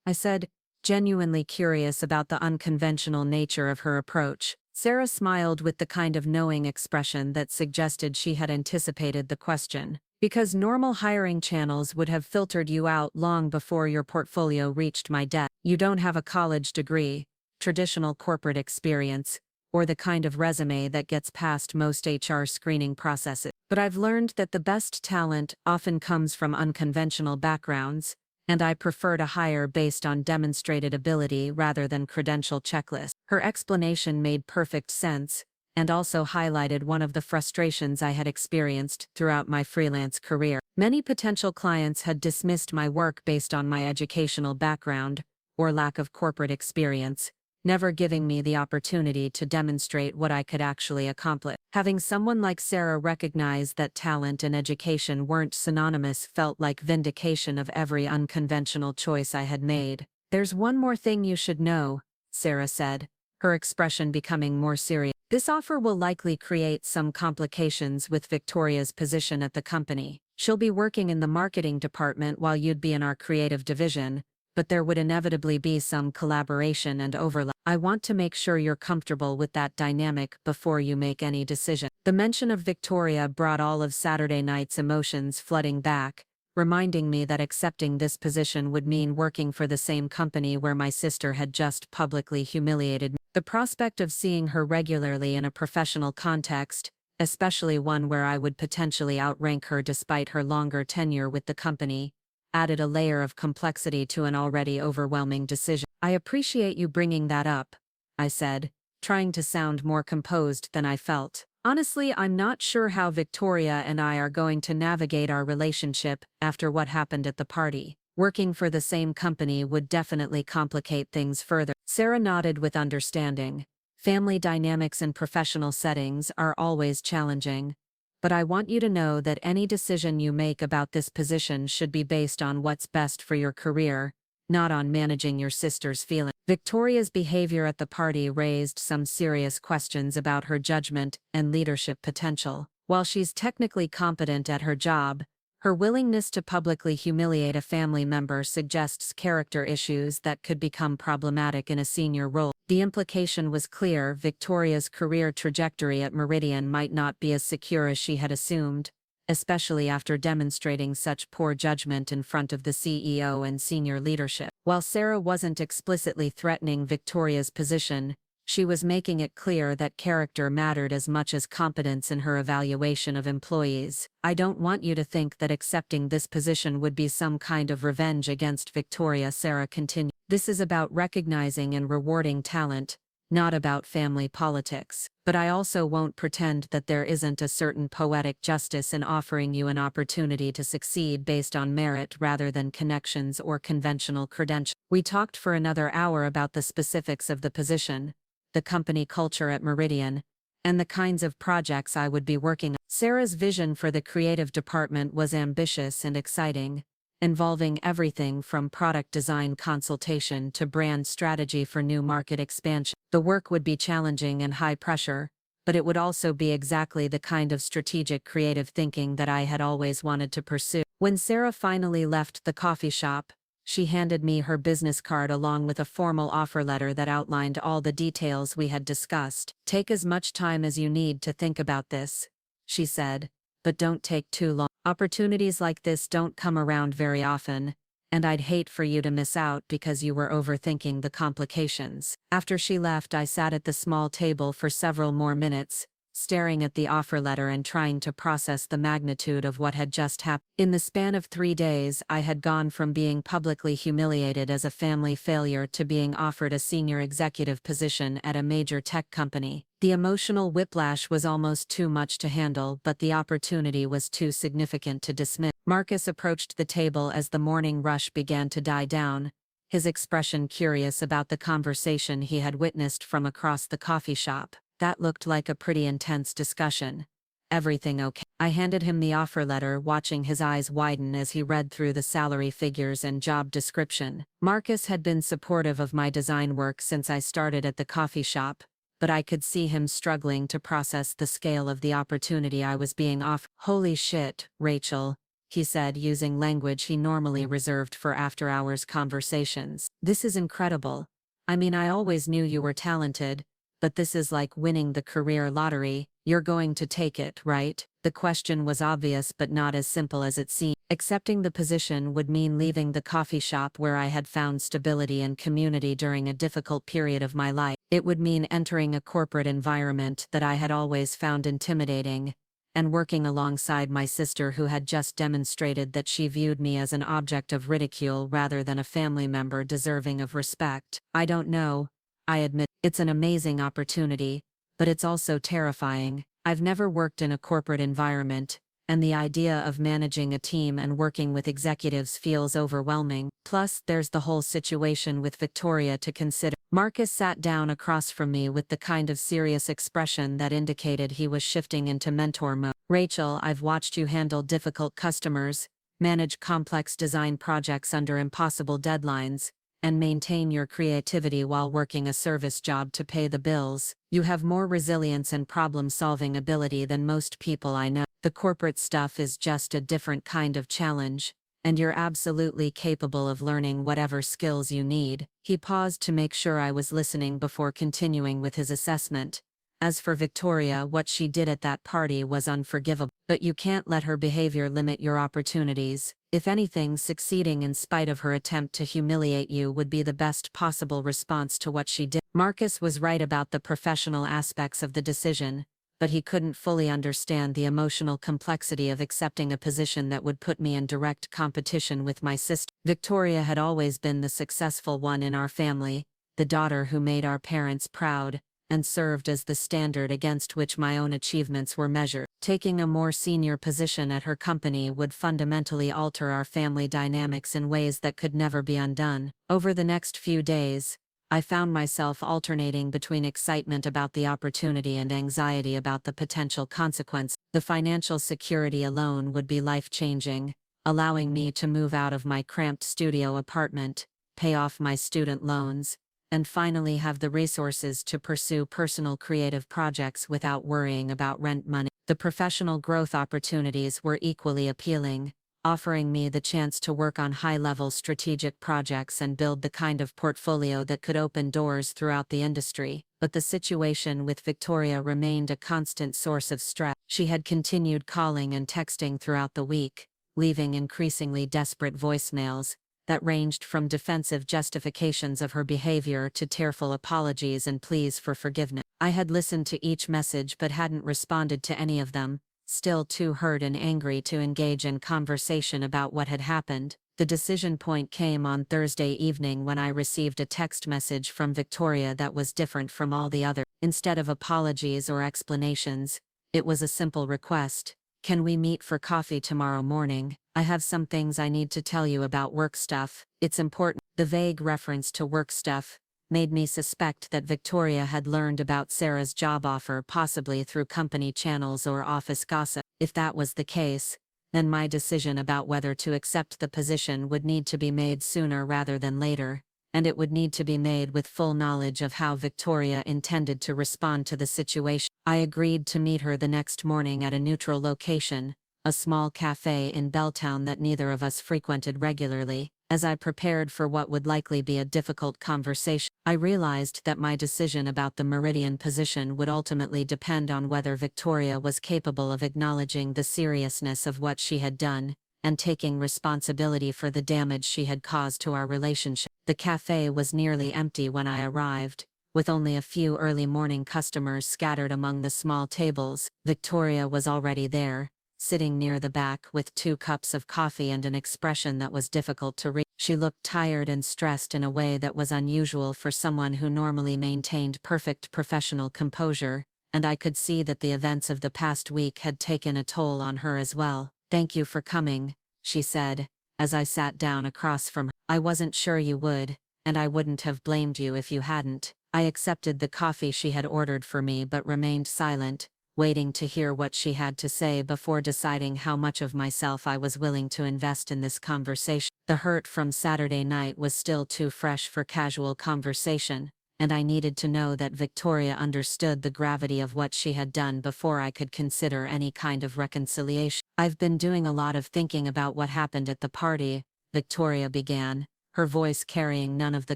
I said, genuinely curious about the unconventional nature of her approach. Sarah smiled with the kind of knowing expression that suggested she had anticipated the question. Because normal hiring channels would have filtered you out long before your portfolio reached my desk. You don't have a college degree, traditional corporate experience, or the kind of resume that gets past most HR screening processes. But I've learned that the best talent often comes from unconventional backgrounds, and I prefer to hire based on demonstrated ability rather than credential checklists. Her explanation made perfect sense, and also highlighted one of the frustrations I had experienced throughout my freelance career. Many potential clients had dismissed my work based on my educational background or lack of corporate experience, never giving me the opportunity to demonstrate what I could actually accomplish. Having someone like Sarah recognize that talent and education weren't synonymous felt like vindication of every unconventional choice I had made. There's one more thing you should know, Sarah said, her expression becoming more serious. This offer will likely create some complications with Victoria's position at the company. She'll be working in the marketing department while you'd be in our creative division, but there would inevitably be some collaboration and overlap. I want to make sure you're comfortable with that dynamic before you make any decision. The mention of Victoria brought all of Saturday night's emotions flooding back, reminding me that accepting this position would mean working for the same company where my sister had just publicly humiliated me. The prospect of seeing her regularly in a professional context, especially one where I would potentially outrank her despite her longer tenure with the company, added a layer of complexity to an already overwhelming decision. I appreciate you bringing that up, I said, trying to sound more composed than I felt. Honestly, I'm not sure how Victoria and I are going to navigate our relationship after what happened at the party. Working for the same company would definitely complicate things further. Sarah nodded with understanding, Family dynamics in professional settings are always challenging. But I want you to know that any decision you make about this position should be based on what's best for your career, not on managing your sister's feelings. Victoria's behavior at the party raised some serious questions about her judgment and leadership potential. While she's technically competent at her job, her willingness to publicly humiliate a family member suggests character issues that could become problematic in a senior role. The implication was clear: Victoria's career trajectory at Meridian might not be as secure as she had assumed, especially after demonstrating such poor judgment in front of the CEO and senior leadership. While Sarah wasn't explicitly threatening Victoria's position, she was making it clear that character mattered as much as competence in her evaluation of employees. I don't want you to think that accepting this position would be some kind of revenge against Victoria, Sarah continued. This is about recognizing and rewarding talent, not about family politics. But I also won't pretend that there isn't a certain poetic justice in offering you an opportunity to succeed based on merit rather than connections or conventional credentials. We talked for another hour about the specifics of the position, the company culture at Meridian, and the kinds of projects I would be working on. Sarah's vision for the creative department was ambitious and exciting, involving everything from product design consultation to brand strategy for new market expansion. The work would be challenging and high pressure, but it would also be exactly the kind of strategic creative thinking that I had always wanted to pursue. When Sarah finally left the coffee shop, she handed me her business card along with a formal offer letter that outlined all the details we had discussed. "Take as much time as you need to think about this," she said, "but don't take too long. Opportunities like this don't come around very often, and I'd hate for you to miss out because you were overthinking the complications." After she left, I sat at the small table for several more minutes, staring at the offer letter and trying to process the magnitude of what had just happened. In the span of 3 days, I had gone from being publicly humiliated as a family failure to being offered a senior executive position at a major tech company. The emotional whiplash was almost too much to handle, but the opportunity was too significant to dismiss. Marcus approached the table as the morning rush began to die down, his expression curious about the conversation he had witnessed from across the coffee shop. "That looked like a pretty intense discussion. Everything okay?" I handed him the offer letter, watching his eyes widen as he read through the salary figures and job description. Marcus had been supportive of my design work since I started at the coffee shop, but I could see him struggling to process the scale of the opportunity I was being offered. "Holy shit, Rachel," he said, using language he normally reserved for after-hours conversations. "This is incredible. I mean, I always knew you were talented, but this is like winning the career lottery. You're going to take it, right?" The question was obvious but not as simple as it seemed. Accepting the position would mean leaving the coffee shop where I had found stability and community during a difficult period of my life. It would mean entering a corporate environment that I had always found intimidating, and working alongside my sister, who had just demonstrated that she viewed me as an object of ridicule rather than a family member deserving of respect. "I don't know," I admit. "It's an amazing opportunity, but it's also terrifying. I've never worked in a corporate environment, and the idea of managing a team and working with executives feels overwhelming. Plus, there's the whole situation with Victoria to consider." Marcus sat down across from me with the kind of serious expression that indicated he was shifting into mentor mode. "Rachel, I've watched you handle difficult customers, manage complex design projects under impossible deadlines, and maintain your creativity while working a service job to pay the bills. You have more resilience and problem-solving ability than most people I know. The corporate stuff is just a different kind of challenge, and you're absolutely capable of learning whatever skills you need." He paused to make sure I was listening before continuing with his assessment. "As for Victoria, what she did at that party was unforgivable. But you can't let her behavior limit your opportunities. If anything, succeeding in spite of her attempt to humiliate you would be the best possible response to what she did." Marcus was right about the professional aspects of the decision, but he couldn't fully understand the emotional complexity of accepting a position that would put me in direct competition with my sister. Victoria had always been the successful one in our family, the daughter who made our parents proud, and served as the standard against which my own achievements were measured. Taking a more senior position at her company would fundamentally alter our family dynamics in ways that could never be undone. Over the next few days, I found myself alternating between excitement about the opportunity and anxiety about the potential consequence. The financial security alone would be life-changing, allowing me to move out of my cramped studio apartment, pay off my student loans, and finally have the resources to pursue personal creative projects without worrying about rent money. The professional growth opportunities were equally appealing, offering me the chance to work on high-level strategic projects and build the kind of portfolio that could open doors throughout the industry. But the situation with Victoria remained a constant source of stress. She had continued calling and texting throughout the week, leaving increasingly desperate voicemails that ranged from defensive justifications of her behavior to tearful apologies and pleas for forgiveness. I had listened to each message but hadn't responded to any of them, still too hurt and angry to engage in conversation about what had happened. The decision point came on Thursday evening when I received a text message from Victoria that was different from all the others. Instead of apologies or explanations, it was a simple request. Can we meet for coffee tomorrow morning? I have some things I need to tell you about work stuff. It's important. The vague reference to work stuff made me suspect that Victoria had learned about Sarah's job offer possibly through company channels or office gossip. If that was the case, then my decision about whether to accept the position would need to be made sooner rather than later, and it would need to be made with full knowledge of how Victoria intended to respond to the situation. I agreed to meet her the next morning at a neutral location, a small cafe in Belltown that neither of us frequented regularly. As I prepared for what would likely be a difficult conversation, I realized that my decision about the Meridian position would ultimately depend on whether Victoria was capable of acknowledging the seriousness of what she had done, and taking responsibility for the damage she had caused to our relationship. The cafe was nearly empty when I arrived, with only a few early morning customers scattered among the small tables. Victoria was already there, sitting near the back with 2 cups of coffee and an expression that was difficult to read. She looked tired and stressed in a way that was unusual for someone who normally maintained perfect professional composure, and I could see that the events of the past week had taken a toll on her as well. "Thank you for coming," she said, as I sat down across from her. "I wasn't sure you would, and I wouldn't have blamed you if you hadn't." I accepted the coffee she had ordered for me but remained silent, waiting to hear what she had to say before deciding how much of myself I was willing to invest in this conversation. The hurt from Saturday night was still too fresh for casual conversation, and I needed to know that Victoria understood the gravity of what she had done before I could consider any kind of reconciliation. "I've been doing a lot of thinking about what happened at the party," Victoria began, her voice carrying none of the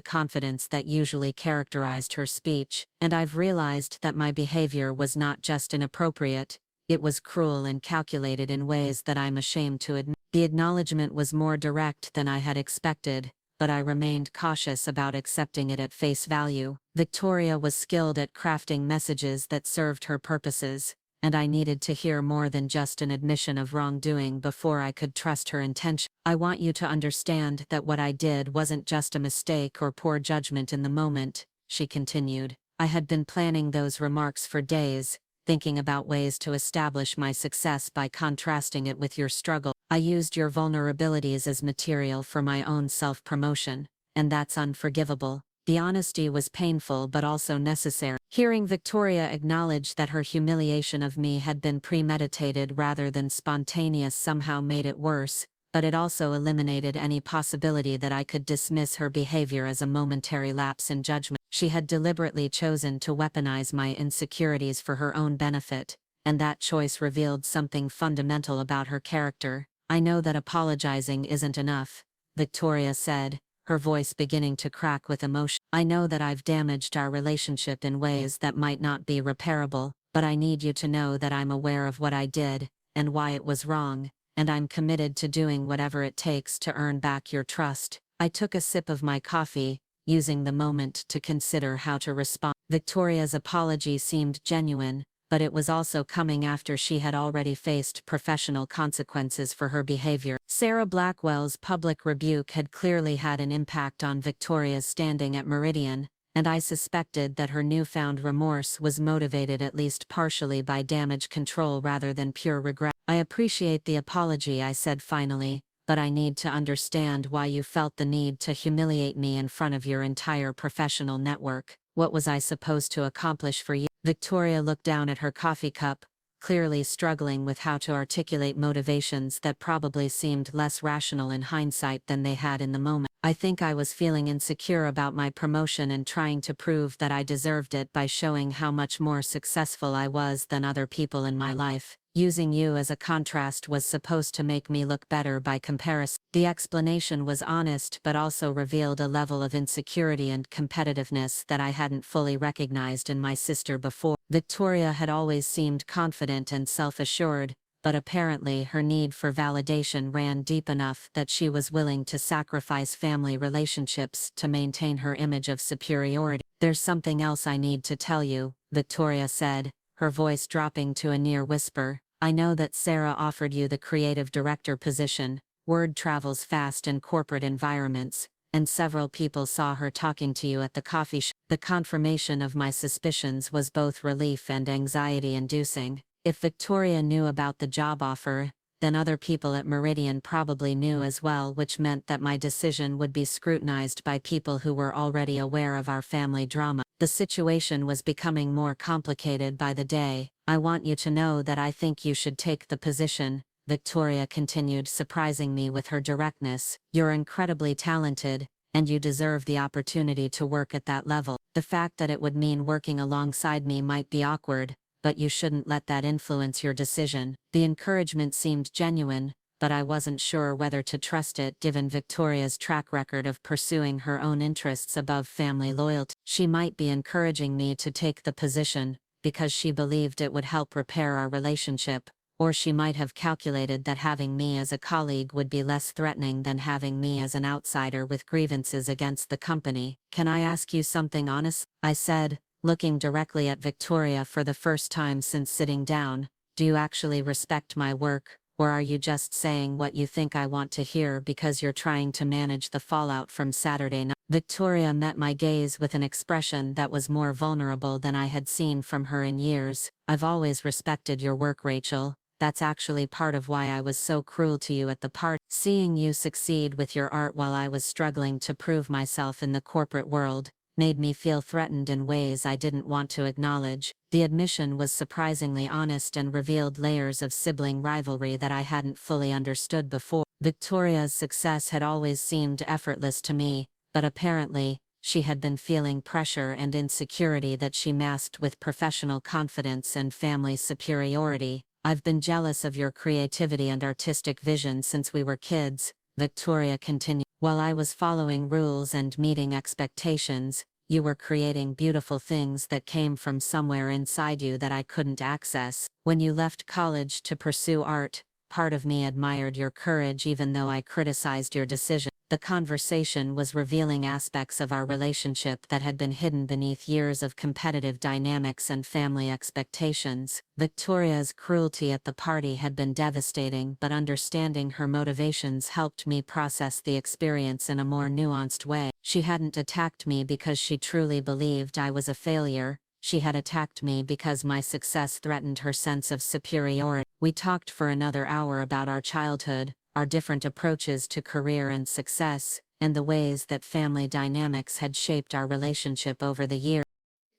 confidence that usually characterized her speech, "and I've realized that my behavior was not just inappropriate, it was cruel and calculated in ways that I'm ashamed to admit." The acknowledgement was more direct than I had expected, but I remained cautious about accepting it at face value. Victoria was skilled at crafting messages that served her purposes, and I needed to hear more than just an admission of wrongdoing before I could trust her intention. "I want you to understand that what I did wasn't just a mistake or poor judgment in the moment," she continued. "I had been planning those remarks for days, thinking about ways to establish my success by contrasting it with your struggle. I used your vulnerabilities as material for my own self-promotion, and that's unforgivable." The honesty was painful but also necessary. Hearing Victoria acknowledge that her humiliation of me had been premeditated rather than spontaneous somehow made it worse, but it also eliminated any possibility that I could dismiss her behavior as a momentary lapse in judgment. She had deliberately chosen to weaponize my insecurities for her own benefit, and that choice revealed something fundamental about her character. "I know that apologizing isn't enough," Victoria said, her voice beginning to crack with emotion. "I know that I've damaged our relationship in ways that might not be repairable, but I need you to know that I'm aware of what I did, and why it was wrong, and I'm committed to doing whatever it takes to earn back your trust." I took a sip of my coffee, using the moment to consider how to respond. Victoria's apology seemed genuine, but it was also coming after she had already faced professional consequences for her behavior. Sarah Blackwell's public rebuke had clearly had an impact on Victoria's standing at Meridian, and I suspected that her newfound remorse was motivated at least partially by damage control rather than pure regret. "I appreciate the apology," I said finally, but I need to understand why you felt the need to humiliate me in front of your entire professional network. What was I supposed to accomplish for you? Victoria looked down at her coffee cup, clearly struggling with how to articulate motivations that probably seemed less rational in hindsight than they had in the moment. I think I was feeling insecure about my promotion and trying to prove that I deserved it by showing how much more successful I was than other people in my life. Using you as a contrast was supposed to make me look better by comparison. The explanation was honest but also revealed a level of insecurity and competitiveness that I hadn't fully recognized in my sister before. Victoria had always seemed confident and self-assured, but apparently her need for validation ran deep enough that she was willing to sacrifice family relationships to maintain her image of superiority. "There's something else I need to tell you," Victoria said, her voice dropping to a near whisper. "I know that Sarah offered you the creative director position. Word travels fast in corporate environments, and several people saw her talking to you at the coffee shop." The confirmation of my suspicions was both relief and anxiety-inducing. If Victoria knew about the job offer, then other people at Meridian probably knew as well, which meant that my decision would be scrutinized by people who were already aware of our family drama. The situation was becoming more complicated by the day. "I want you to know that I think you should take the position," Victoria continued, surprising me with her directness. "You're incredibly talented, and you deserve the opportunity to work at that level. The fact that it would mean working alongside me might be awkward, but you shouldn't let that influence your decision." The encouragement seemed genuine, but I wasn't sure whether to trust it given Victoria's track record of pursuing her own interests above family loyalty. She might be encouraging me to take the position because she believed it would help repair our relationship, or she might have calculated that having me as a colleague would be less threatening than having me as an outsider with grievances against the company. "Can I ask you something honest?" I said, looking directly at Victoria for the first time since sitting down. "Do you actually respect my work, or are you just saying what you think I want to hear because you're trying to manage the fallout from Saturday night?" Victoria met my gaze with an expression that was more vulnerable than I had seen from her in years. "I've always respected your work, Rachel. That's actually part of why I was so cruel to you at the party. Seeing you succeed with your art while I was struggling to prove myself in the corporate world made me feel threatened in ways I didn't want to acknowledge." The admission was surprisingly honest and revealed layers of sibling rivalry that I hadn't fully understood before. Victoria's success had always seemed effortless to me, but apparently, she had been feeling pressure and insecurity that she masked with professional confidence and family superiority. "I've been jealous of your creativity and artistic vision since we were kids," Victoria continued. "While I was following rules and meeting expectations, you were creating beautiful things that came from somewhere inside you that I couldn't access. When you left college to pursue art, part of me admired your courage even though I criticized your decision." The conversation was revealing aspects of our relationship that had been hidden beneath years of competitive dynamics and family expectations. Victoria's cruelty at the party had been devastating, but understanding her motivations helped me process the experience in a more nuanced way. She hadn't attacked me because she truly believed I was a failure. She had attacked me because my success threatened her sense of superiority. We talked for another hour about our childhood, our different approaches to career and success, and the ways that family dynamics had shaped our relationship over the years.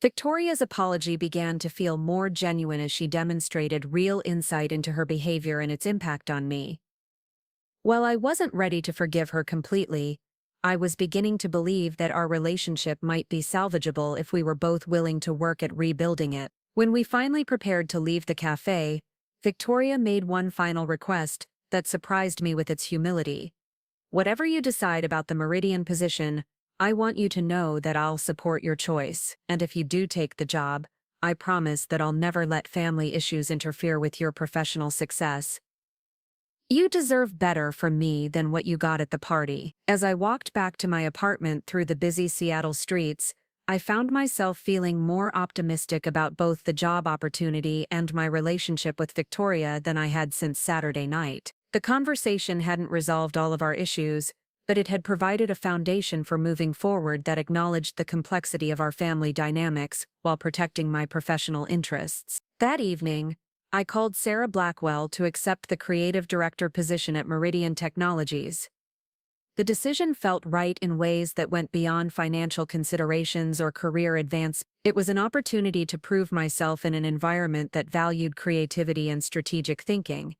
Victoria's apology began to feel more genuine as she demonstrated real insight into her behavior and its impact on me. While I wasn't ready to forgive her completely, I was beginning to believe that our relationship might be salvageable if we were both willing to work at rebuilding it. When we finally prepared to leave the cafe, Victoria made one final request that surprised me with its humility. "Whatever you decide about the Meridian position, I want you to know that I'll support your choice, and if you do take the job, I promise that I'll never let family issues interfere with your professional success. You deserve better from me than what you got at the party." As I walked back to my apartment through the busy Seattle streets, I found myself feeling more optimistic about both the job opportunity and my relationship with Victoria than I had since Saturday night. The conversation hadn't resolved all of our issues, but it had provided a foundation for moving forward that acknowledged the complexity of our family dynamics while protecting my professional interests. That evening, I called Sarah Blackwell to accept the creative director position at Meridian Technologies. The decision felt right in ways that went beyond financial considerations or career advance. It was an opportunity to prove myself in an environment that valued creativity and strategic thinking,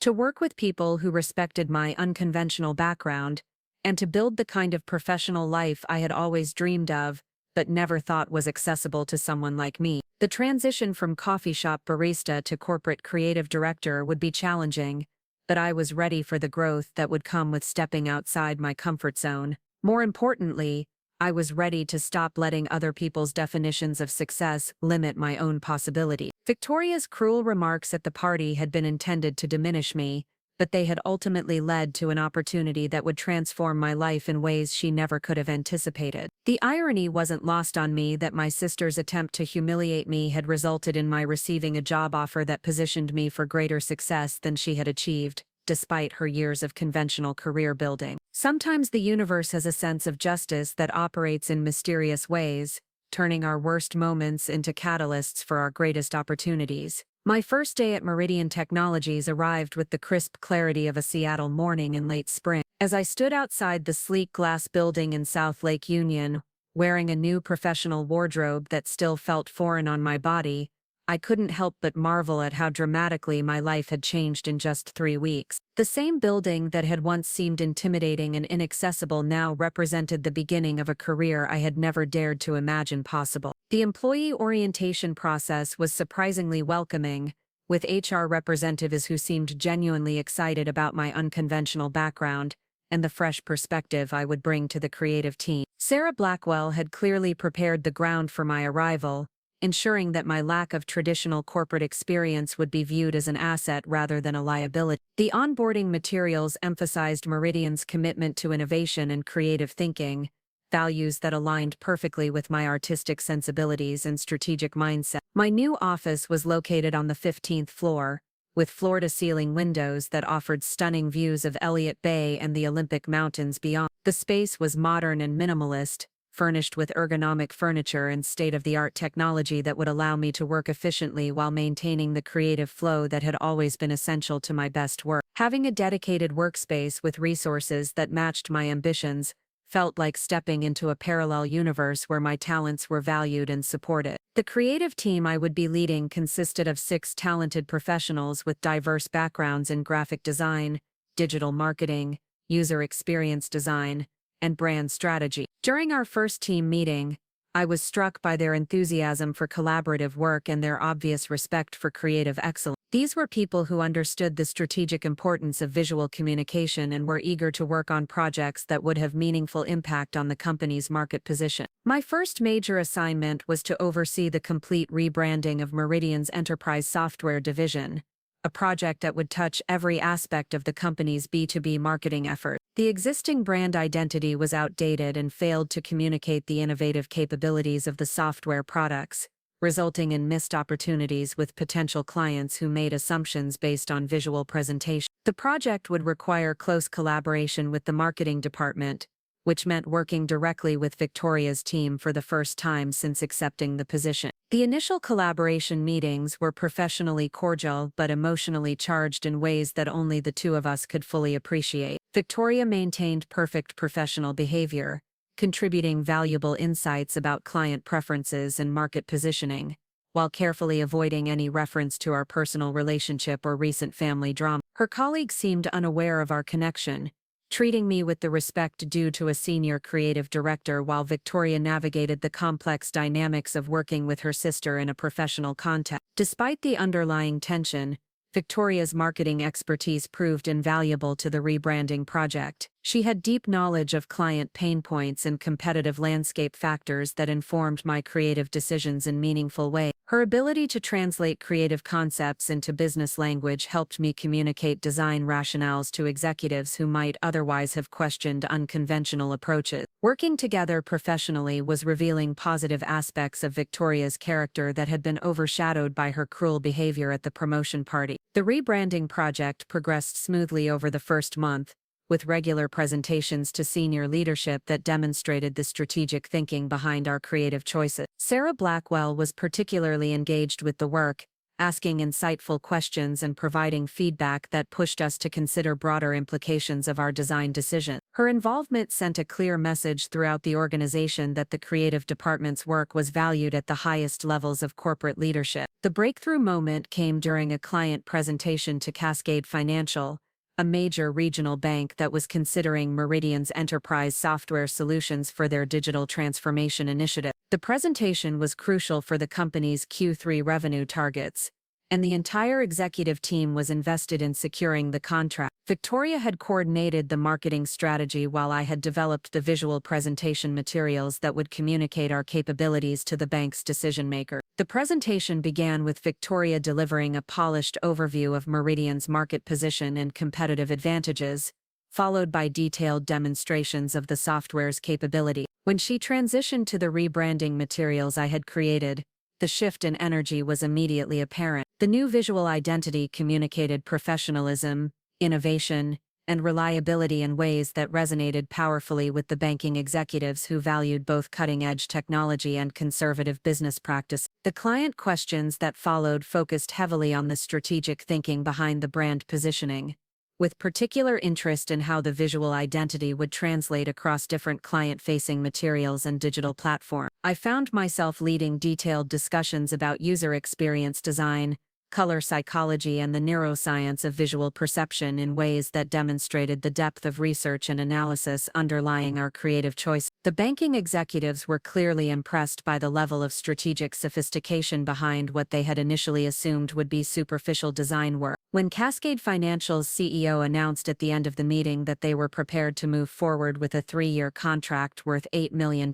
to work with people who respected my unconventional background, and to build the kind of professional life I had always dreamed of, but never thought was accessible to someone like me. The transition from coffee shop barista to corporate creative director would be challenging, but I was ready for the growth that would come with stepping outside my comfort zone. More importantly, I was ready to stop letting other people's definitions of success limit my own possibility. Victoria's cruel remarks at the party had been intended to diminish me, but they had ultimately led to an opportunity that would transform my life in ways she never could have anticipated. The irony wasn't lost on me that my sister's attempt to humiliate me had resulted in my receiving a job offer that positioned me for greater success than she had achieved, despite her years of conventional career building. Sometimes the universe has a sense of justice that operates in mysterious ways, turning our worst moments into catalysts for our greatest opportunities. My first day at Meridian Technologies arrived with the crisp clarity of a Seattle morning in late spring. As I stood outside the sleek glass building in South Lake Union, wearing a new professional wardrobe that still felt foreign on my body, I couldn't help but marvel at how dramatically my life had changed in just 3 weeks. The same building that had once seemed intimidating and inaccessible now represented the beginning of a career I had never dared to imagine possible. The employee orientation process was surprisingly welcoming, with HR representatives who seemed genuinely excited about my unconventional background and the fresh perspective I would bring to the creative team. Sarah Blackwell had clearly prepared the ground for my arrival, ensuring that my lack of traditional corporate experience would be viewed as an asset rather than a liability. The onboarding materials emphasized Meridian's commitment to innovation and creative thinking, values that aligned perfectly with my artistic sensibilities and strategic mindset. My new office was located on the 15th floor, with floor-to-ceiling windows that offered stunning views of Elliott Bay and the Olympic Mountains beyond. The space was modern and minimalist, furnished with ergonomic furniture and state-of-the-art technology that would allow me to work efficiently while maintaining the creative flow that had always been essential to my best work. Having a dedicated workspace with resources that matched my ambitions felt like stepping into a parallel universe where my talents were valued and supported. The creative team I would be leading consisted of 6 talented professionals with diverse backgrounds in graphic design, digital marketing, user experience design, and brand strategy. During our first team meeting, I was struck by their enthusiasm for collaborative work and their obvious respect for creative excellence. These were people who understood the strategic importance of visual communication and were eager to work on projects that would have meaningful impact on the company's market position. My first major assignment was to oversee the complete rebranding of Meridian's enterprise software division, a project that would touch every aspect of the company's B2B marketing effort. The existing brand identity was outdated and failed to communicate the innovative capabilities of the software products, resulting in missed opportunities with potential clients who made assumptions based on visual presentation. The project would require close collaboration with the marketing department, which meant working directly with Victoria's team for the first time since accepting the position. The initial collaboration meetings were professionally cordial but emotionally charged in ways that only the two of us could fully appreciate. Victoria maintained perfect professional behavior, contributing valuable insights about client preferences and market positioning, while carefully avoiding any reference to our personal relationship or recent family drama. Her colleagues seemed unaware of our connection, treating me with the respect due to a senior creative director while Victoria navigated the complex dynamics of working with her sister in a professional context. Despite the underlying tension, Victoria's marketing expertise proved invaluable to the rebranding project. She had deep knowledge of client pain points and competitive landscape factors that informed my creative decisions in meaningful ways. Her ability to translate creative concepts into business language helped me communicate design rationales to executives who might otherwise have questioned unconventional approaches. Working together professionally was revealing positive aspects of Victoria's character that had been overshadowed by her cruel behavior at the promotion party. The rebranding project progressed smoothly over the first month, with regular presentations to senior leadership that demonstrated the strategic thinking behind our creative choices. Sarah Blackwell was particularly engaged with the work, asking insightful questions and providing feedback that pushed us to consider broader implications of our design decision. Her involvement sent a clear message throughout the organization that the creative department's work was valued at the highest levels of corporate leadership. The breakthrough moment came during a client presentation to Cascade Financial, a major regional bank that was considering Meridian's enterprise software solutions for their digital transformation initiative. The presentation was crucial for the company's Q3 revenue targets, and the entire executive team was invested in securing the contract. Victoria had coordinated the marketing strategy while I had developed the visual presentation materials that would communicate our capabilities to the bank's decision-maker. The presentation began with Victoria delivering a polished overview of Meridian's market position and competitive advantages, followed by detailed demonstrations of the software's capability. When she transitioned to the rebranding materials I had created, the shift in energy was immediately apparent. The new visual identity communicated professionalism, innovation, and reliability in ways that resonated powerfully with the banking executives who valued both cutting-edge technology and conservative business practice. The client questions that followed focused heavily on the strategic thinking behind the brand positioning, with particular interest in how the visual identity would translate across different client-facing materials and digital platforms. I found myself leading detailed discussions about user experience design, color psychology, and the neuroscience of visual perception in ways that demonstrated the depth of research and analysis underlying our creative choice. The banking executives were clearly impressed by the level of strategic sophistication behind what they had initially assumed would be superficial design work. When Cascade Financial's CEO announced at the end of the meeting that they were prepared to move forward with a 3-year contract worth $8 million,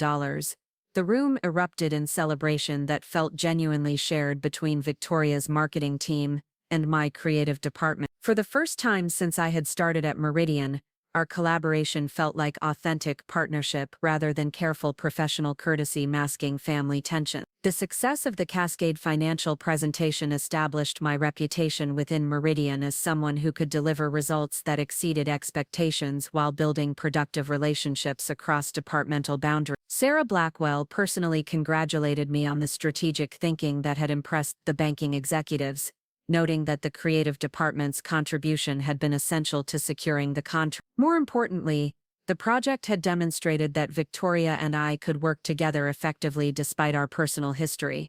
the room erupted in celebration that felt genuinely shared between Victoria's marketing team and my creative department. For the first time since I had started at Meridian, our collaboration felt like authentic partnership rather than careful professional courtesy masking family tension. The success of the Cascade Financial presentation established my reputation within Meridian as someone who could deliver results that exceeded expectations while building productive relationships across departmental boundaries. Sarah Blackwell personally congratulated me on the strategic thinking that had impressed the banking executives, noting that the creative department's contribution had been essential to securing the contract. More importantly, the project had demonstrated that Victoria and I could work together effectively despite our personal history.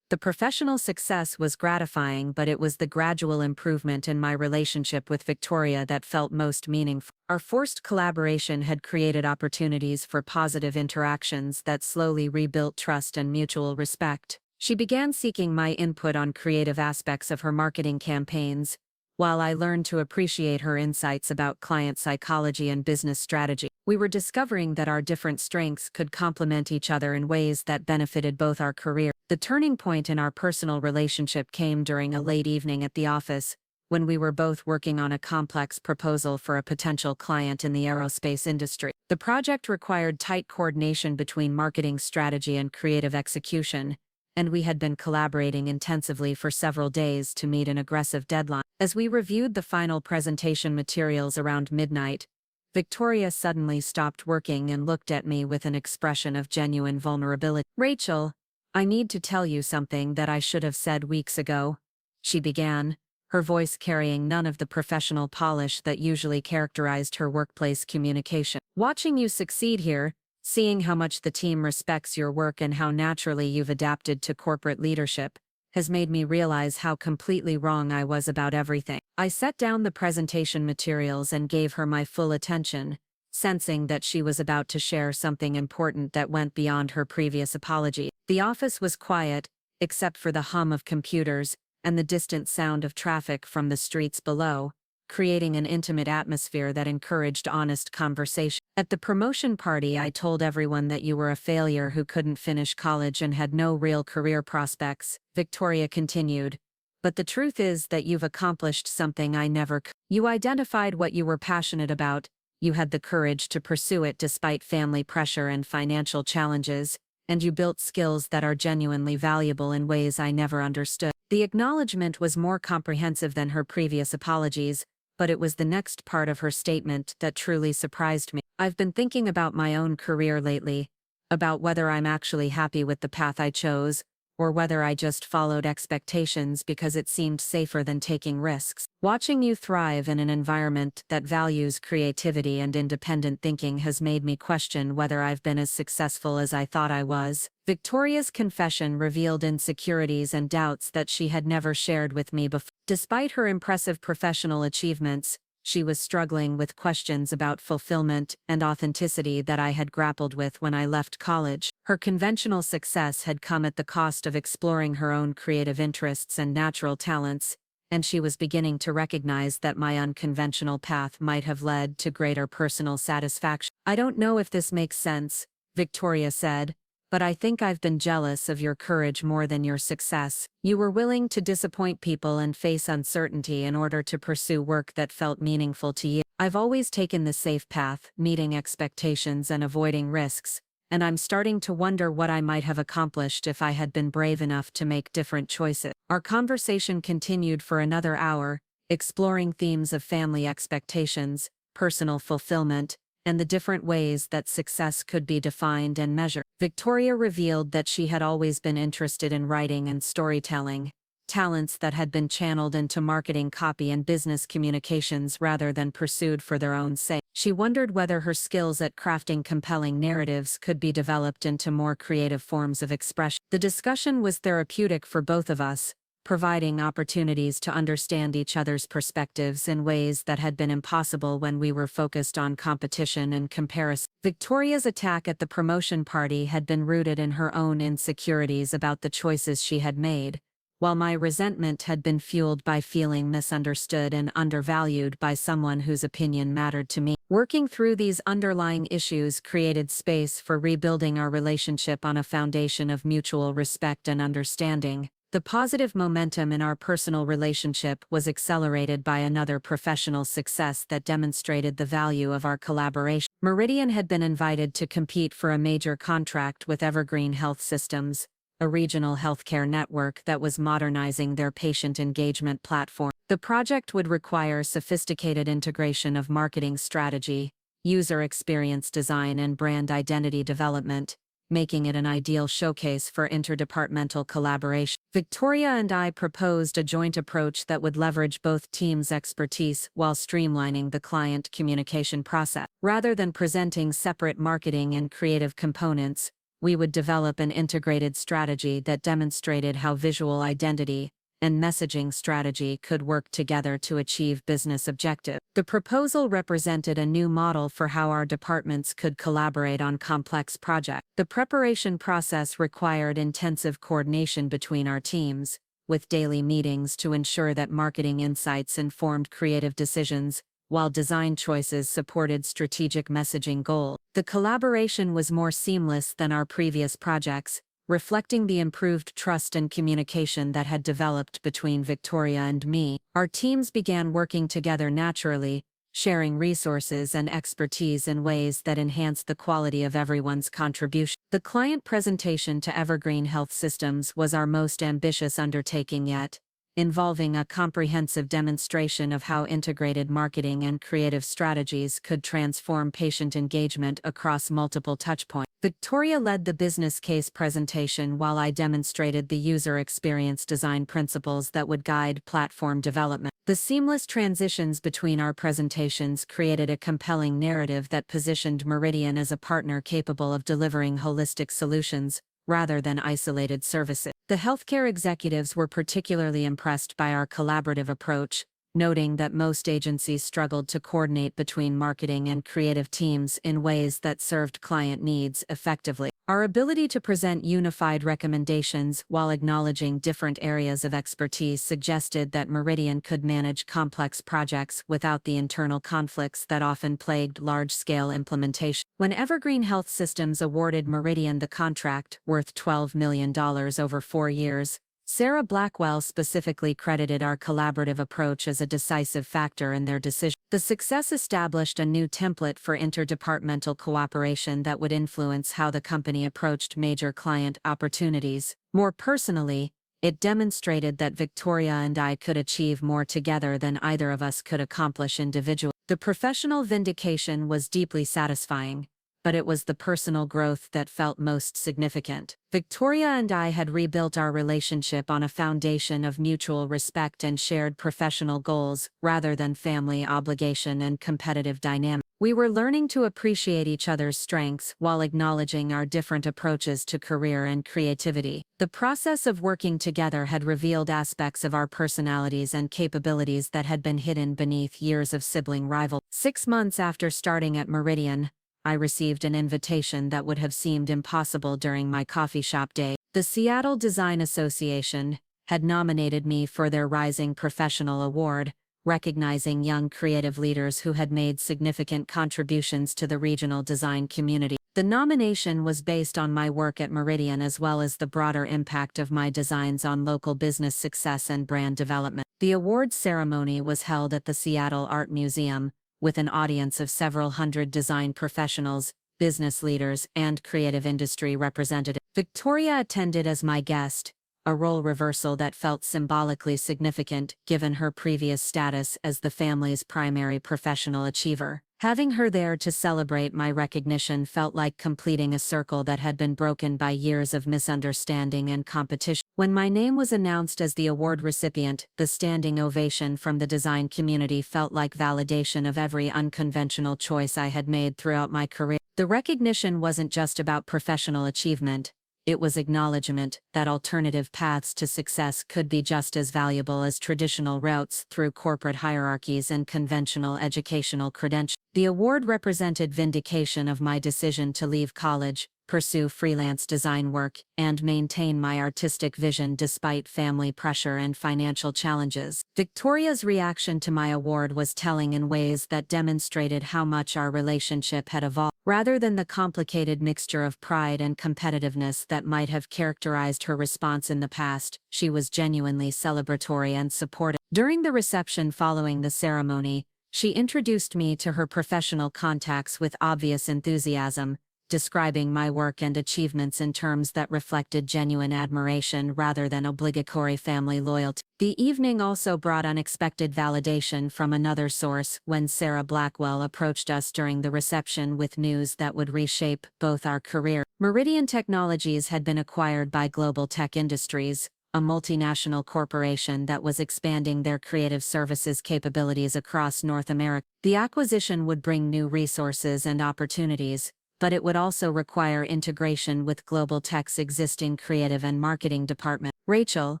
The professional success was gratifying, but it was the gradual improvement in my relationship with Victoria that felt most meaningful. Our forced collaboration had created opportunities for positive interactions that slowly rebuilt trust and mutual respect. She began seeking my input on creative aspects of her marketing campaigns, while I learned to appreciate her insights about client psychology and business strategy. We were discovering that our different strengths could complement each other in ways that benefited both our careers. The turning point in our personal relationship came during a late evening at the office, when we were both working on a complex proposal for a potential client in the aerospace industry. The project required tight coordination between marketing strategy and creative execution, and we had been collaborating intensively for several days to meet an aggressive deadline. As we reviewed the final presentation materials around midnight, Victoria suddenly stopped working and looked at me with an expression of genuine vulnerability. "Rachel, I need to tell you something that I should have said weeks ago," she began, her voice carrying none of the professional polish that usually characterized her workplace communication. "Watching you succeed here, seeing how much the team respects your work and how naturally you've adapted to corporate leadership, has made me realize how completely wrong I was about everything." I set down the presentation materials and gave her my full attention, sensing that she was about to share something important that went beyond her previous apology. The office was quiet, except for the hum of computers and the distant sound of traffic from the streets below, creating an intimate atmosphere that encouraged honest conversation. "At the promotion party, I told everyone that you were a failure who couldn't finish college and had no real career prospects," Victoria continued. "But the truth is that you've accomplished something I never could. You identified what you were passionate about, you had the courage to pursue it despite family pressure and financial challenges, and you built skills that are genuinely valuable in ways I never understood." The acknowledgement was more comprehensive than her previous apologies, but it was the next part of her statement that truly surprised me. "I've been thinking about my own career lately, about whether I'm actually happy with the path I chose, or whether I just followed expectations because it seemed safer than taking risks. Watching you thrive in an environment that values creativity and independent thinking has made me question whether I've been as successful as I thought I was. Victoria's confession revealed insecurities and doubts that she had never shared with me before. Despite her impressive professional achievements, she was struggling with questions about fulfillment and authenticity that I had grappled with when I left college. Her conventional success had come at the cost of exploring her own creative interests and natural talents, and she was beginning to recognize that my unconventional path might have led to greater personal satisfaction. "I don't know if this makes sense," Victoria said, "but I think I've been jealous of your courage more than your success. You were willing to disappoint people and face uncertainty in order to pursue work that felt meaningful to you. I've always taken the safe path, meeting expectations and avoiding risks, and I'm starting to wonder what I might have accomplished if I had been brave enough to make different choices." Our conversation continued for another hour, exploring themes of family expectations, personal fulfillment, and the different ways that success could be defined and measured. Victoria revealed that she had always been interested in writing and storytelling, talents that had been channeled into marketing copy and business communications rather than pursued for their own sake. She wondered whether her skills at crafting compelling narratives could be developed into more creative forms of expression. The discussion was therapeutic for both of us, providing opportunities to understand each other's perspectives in ways that had been impossible when we were focused on competition and comparison. Victoria's attack at the promotion party had been rooted in her own insecurities about the choices she had made, while my resentment had been fueled by feeling misunderstood and undervalued by someone whose opinion mattered to me. Working through these underlying issues created space for rebuilding our relationship on a foundation of mutual respect and understanding. The positive momentum in our personal relationship was accelerated by another professional success that demonstrated the value of our collaboration. Meridian had been invited to compete for a major contract with Evergreen Health Systems, a regional healthcare network that was modernizing their patient engagement platform. The project would require sophisticated integration of marketing strategy, user experience design, and brand identity development, making it an ideal showcase for interdepartmental collaboration. Victoria and I proposed a joint approach that would leverage both teams' expertise while streamlining the client communication process. Rather than presenting separate marketing and creative components, we would develop an integrated strategy that demonstrated how visual identity and messaging strategy could work together to achieve business objectives. The proposal represented a new model for how our departments could collaborate on complex projects. The preparation process required intensive coordination between our teams, with daily meetings to ensure that marketing insights informed creative decisions, while design choices supported strategic messaging goals. The collaboration was more seamless than our previous projects, reflecting the improved trust and communication that had developed between Victoria and me. Our teams began working together naturally, sharing resources and expertise in ways that enhanced the quality of everyone's contribution. The client presentation to Evergreen Health Systems was our most ambitious undertaking yet, involving a comprehensive demonstration of how integrated marketing and creative strategies could transform patient engagement across multiple touchpoints. Victoria led the business case presentation while I demonstrated the user experience design principles that would guide platform development. The seamless transitions between our presentations created a compelling narrative that positioned Meridian as a partner capable of delivering holistic solutions, rather than isolated services. The healthcare executives were particularly impressed by our collaborative approach, noting that most agencies struggled to coordinate between marketing and creative teams in ways that served client needs effectively. Our ability to present unified recommendations while acknowledging different areas of expertise suggested that Meridian could manage complex projects without the internal conflicts that often plagued large-scale implementation. When Evergreen Health Systems awarded Meridian the contract, worth $12 million over 4 years, Sarah Blackwell specifically credited our collaborative approach as a decisive factor in their decision. The success established a new template for interdepartmental cooperation that would influence how the company approached major client opportunities. More personally, it demonstrated that Victoria and I could achieve more together than either of us could accomplish individually. The professional vindication was deeply satisfying, but it was the personal growth that felt most significant. Victoria and I had rebuilt our relationship on a foundation of mutual respect and shared professional goals, rather than family obligation and competitive dynamics. We were learning to appreciate each other's strengths while acknowledging our different approaches to career and creativity. The process of working together had revealed aspects of our personalities and capabilities that had been hidden beneath years of sibling rivalry. 6 months after starting at Meridian, I received an invitation that would have seemed impossible during my coffee shop day. The Seattle Design Association had nominated me for their Rising Professional Award, recognizing young creative leaders who had made significant contributions to the regional design community. The nomination was based on my work at Meridian as well as the broader impact of my designs on local business success and brand development. The awards ceremony was held at the Seattle Art Museum, with an audience of several hundred design professionals, business leaders, and creative industry representatives. Victoria attended as my guest, a role reversal that felt symbolically significant given her previous status as the family's primary professional achiever. Having her there to celebrate my recognition felt like completing a circle that had been broken by years of misunderstanding and competition. When my name was announced as the award recipient, the standing ovation from the design community felt like validation of every unconventional choice I had made throughout my career. The recognition wasn't just about professional achievement. It was acknowledgement that alternative paths to success could be just as valuable as traditional routes through corporate hierarchies and conventional educational credentials. The award represented vindication of my decision to leave college, pursue freelance design work, and maintain my artistic vision despite family pressure and financial challenges. Victoria's reaction to my award was telling in ways that demonstrated how much our relationship had evolved. Rather than the complicated mixture of pride and competitiveness that might have characterized her response in the past, she was genuinely celebratory and supportive. During the reception following the ceremony, she introduced me to her professional contacts with obvious enthusiasm, describing my work and achievements in terms that reflected genuine admiration rather than obligatory family loyalty. The evening also brought unexpected validation from another source when Sarah Blackwell approached us during the reception with news that would reshape both our career. Meridian Technologies had been acquired by Global Tech Industries, a multinational corporation that was expanding their creative services capabilities across North America. The acquisition would bring new resources and opportunities, but it would also require integration with Global Tech's existing creative and marketing department. Rachel,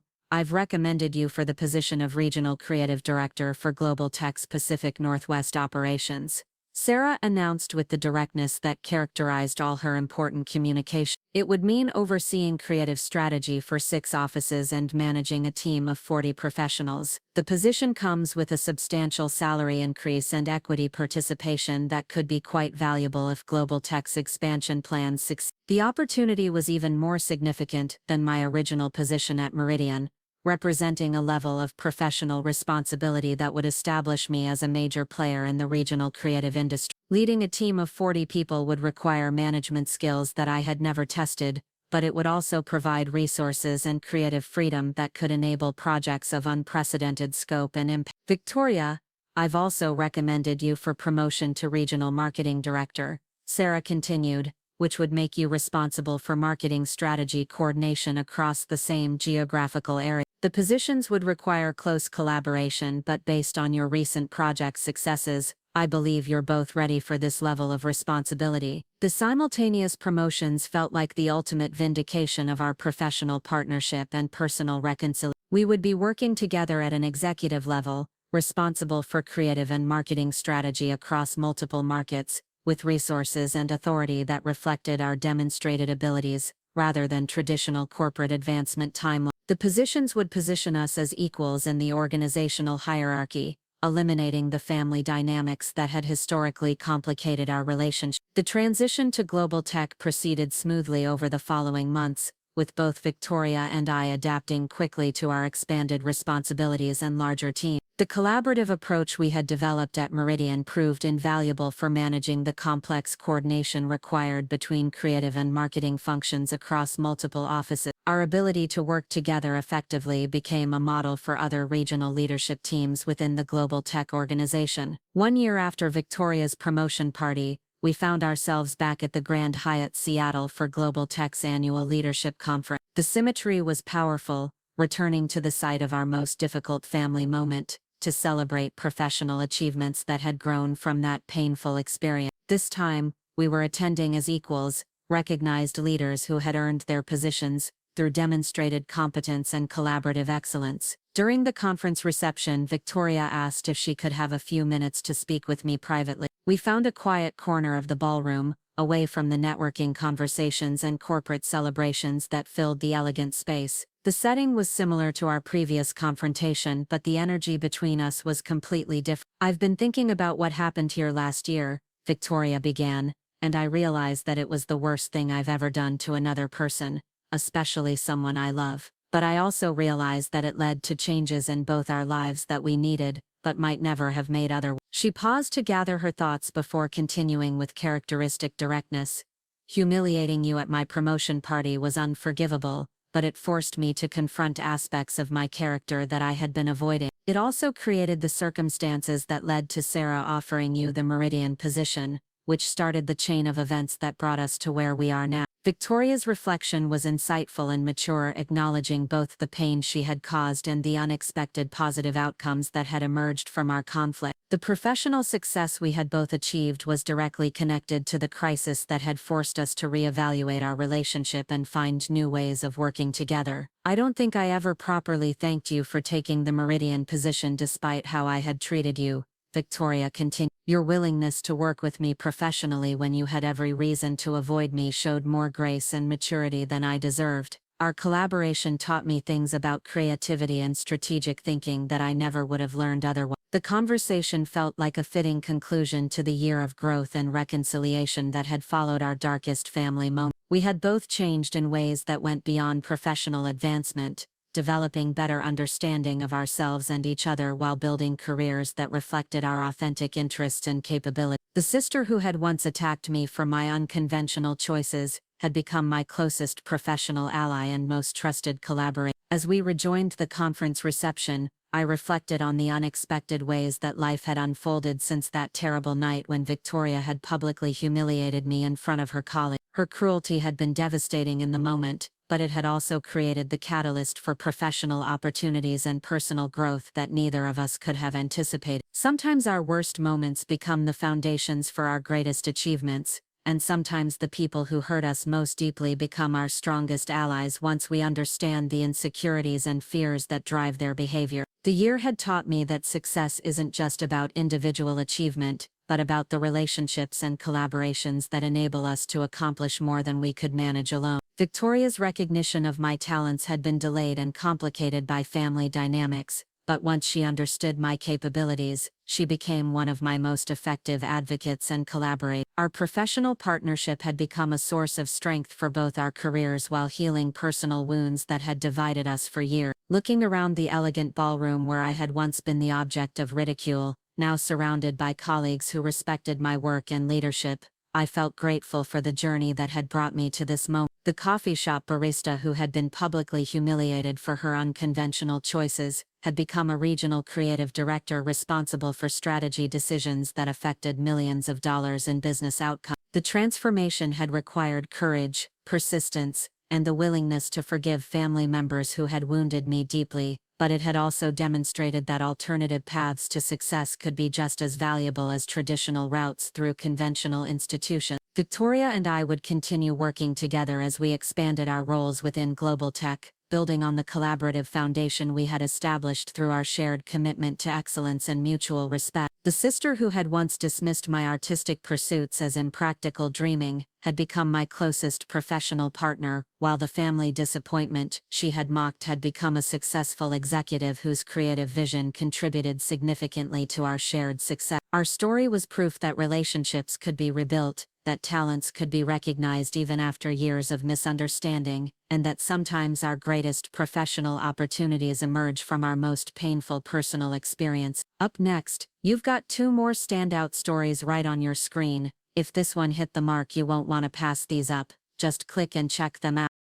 I've recommended you for the position of Regional Creative Director for Global Tech's Pacific Northwest operations, Sarah announced with the directness that characterized all her important communication. It would mean overseeing creative strategy for 6 offices and managing a team of 40 professionals. The position comes with a substantial salary increase and equity participation that could be quite valuable if Global Tech's expansion plans succeed. The opportunity was even more significant than my original position at Meridian, representing a level of professional responsibility that would establish me as a major player in the regional creative industry. Leading a team of 40 people would require management skills that I had never tested, but it would also provide resources and creative freedom that could enable projects of unprecedented scope and impact. Victoria, I've also recommended you for promotion to Regional Marketing Director, Sarah continued, which would make you responsible for marketing strategy coordination across the same geographical area. The positions would require close collaboration, but based on your recent project successes, I believe you're both ready for this level of responsibility. The simultaneous promotions felt like the ultimate vindication of our professional partnership and personal reconciliation. We would be working together at an executive level, responsible for creative and marketing strategy across multiple markets, with resources and authority that reflected our demonstrated abilities, rather than traditional corporate advancement timelines. The positions would position us as equals in the organizational hierarchy, eliminating the family dynamics that had historically complicated our relationship. The transition to Global Tech proceeded smoothly over the following months, with both Victoria and I adapting quickly to our expanded responsibilities and larger team. The collaborative approach we had developed at Meridian proved invaluable for managing the complex coordination required between creative and marketing functions across multiple offices. Our ability to work together effectively became a model for other regional leadership teams within the Global Tech organization. 1 year after Victoria's promotion party, we found ourselves back at the Grand Hyatt Seattle for Global Tech's annual leadership conference. The symmetry was powerful, returning to the site of our most difficult family moment, to celebrate professional achievements that had grown from that painful experience. This time, we were attending as equals, recognized leaders who had earned their positions through demonstrated competence and collaborative excellence. During the conference reception, Victoria asked if she could have a few minutes to speak with me privately. We found a quiet corner of the ballroom, away from the networking conversations and corporate celebrations that filled the elegant space. The setting was similar to our previous confrontation, but the energy between us was completely different. "I've been thinking about what happened here last year," Victoria began, "and I realize that it was the worst thing I've ever done to another person, especially someone I love. But I also realize that it led to changes in both our lives that we needed, but might never have made otherwise." She paused to gather her thoughts before continuing with characteristic directness. "Humiliating you at my promotion party was unforgivable, but it forced me to confront aspects of my character that I had been avoiding. It also created the circumstances that led to Sarah offering you the Meridian position, which started the chain of events that brought us to where we are now." Victoria's reflection was insightful and mature, acknowledging both the pain she had caused and the unexpected positive outcomes that had emerged from our conflict. The professional success we had both achieved was directly connected to the crisis that had forced us to reevaluate our relationship and find new ways of working together. "I don't think I ever properly thanked you for taking the Meridian position despite how I had treated you," Victoria continued. "Your willingness to work with me professionally when you had every reason to avoid me showed more grace and maturity than I deserved. Our collaboration taught me things about creativity and strategic thinking that I never would have learned otherwise." The conversation felt like a fitting conclusion to the year of growth and reconciliation that had followed our darkest family moment. We had both changed in ways that went beyond professional advancement, developing better understanding of ourselves and each other while building careers that reflected our authentic interests and capabilities. The sister who had once attacked me for my unconventional choices had become my closest professional ally and most trusted collaborator. As we rejoined the conference reception, I reflected on the unexpected ways that life had unfolded since that terrible night when Victoria had publicly humiliated me in front of her colleagues. Her cruelty had been devastating in the moment, but it had also created the catalyst for professional opportunities and personal growth that neither of us could have anticipated. Sometimes our worst moments become the foundations for our greatest achievements, and sometimes the people who hurt us most deeply become our strongest allies once we understand the insecurities and fears that drive their behavior. The year had taught me that success isn't just about individual achievement, but about the relationships and collaborations that enable us to accomplish more than we could manage alone. Victoria's recognition of my talents had been delayed and complicated by family dynamics, but once she understood my capabilities, she became one of my most effective advocates and collaborators. Our professional partnership had become a source of strength for both our careers while healing personal wounds that had divided us for years. Looking around the elegant ballroom where I had once been the object of ridicule, now surrounded by colleagues who respected my work and leadership, I felt grateful for the journey that had brought me to this moment. The coffee shop barista who had been publicly humiliated for her unconventional choices had become a regional creative director responsible for strategy decisions that affected millions of dollars in business outcomes. The transformation had required courage, persistence, and the willingness to forgive family members who had wounded me deeply, but it had also demonstrated that alternative paths to success could be just as valuable as traditional routes through conventional institutions. Victoria and I would continue working together as we expanded our roles within global tech, building on the collaborative foundation we had established through our shared commitment to excellence and mutual respect. The sister who had once dismissed my artistic pursuits as impractical dreaming had become my closest professional partner, while the family disappointment she had mocked had become a successful executive whose creative vision contributed significantly to our shared success. Our story was proof that relationships could be rebuilt, that talents could be recognized even after years of misunderstanding, and that sometimes our greatest professional opportunities emerge from our most painful personal experience. Up next, you've got 2 more standout stories right on your screen. If this one hit the mark, you won't want to pass these up. Just click and check them out.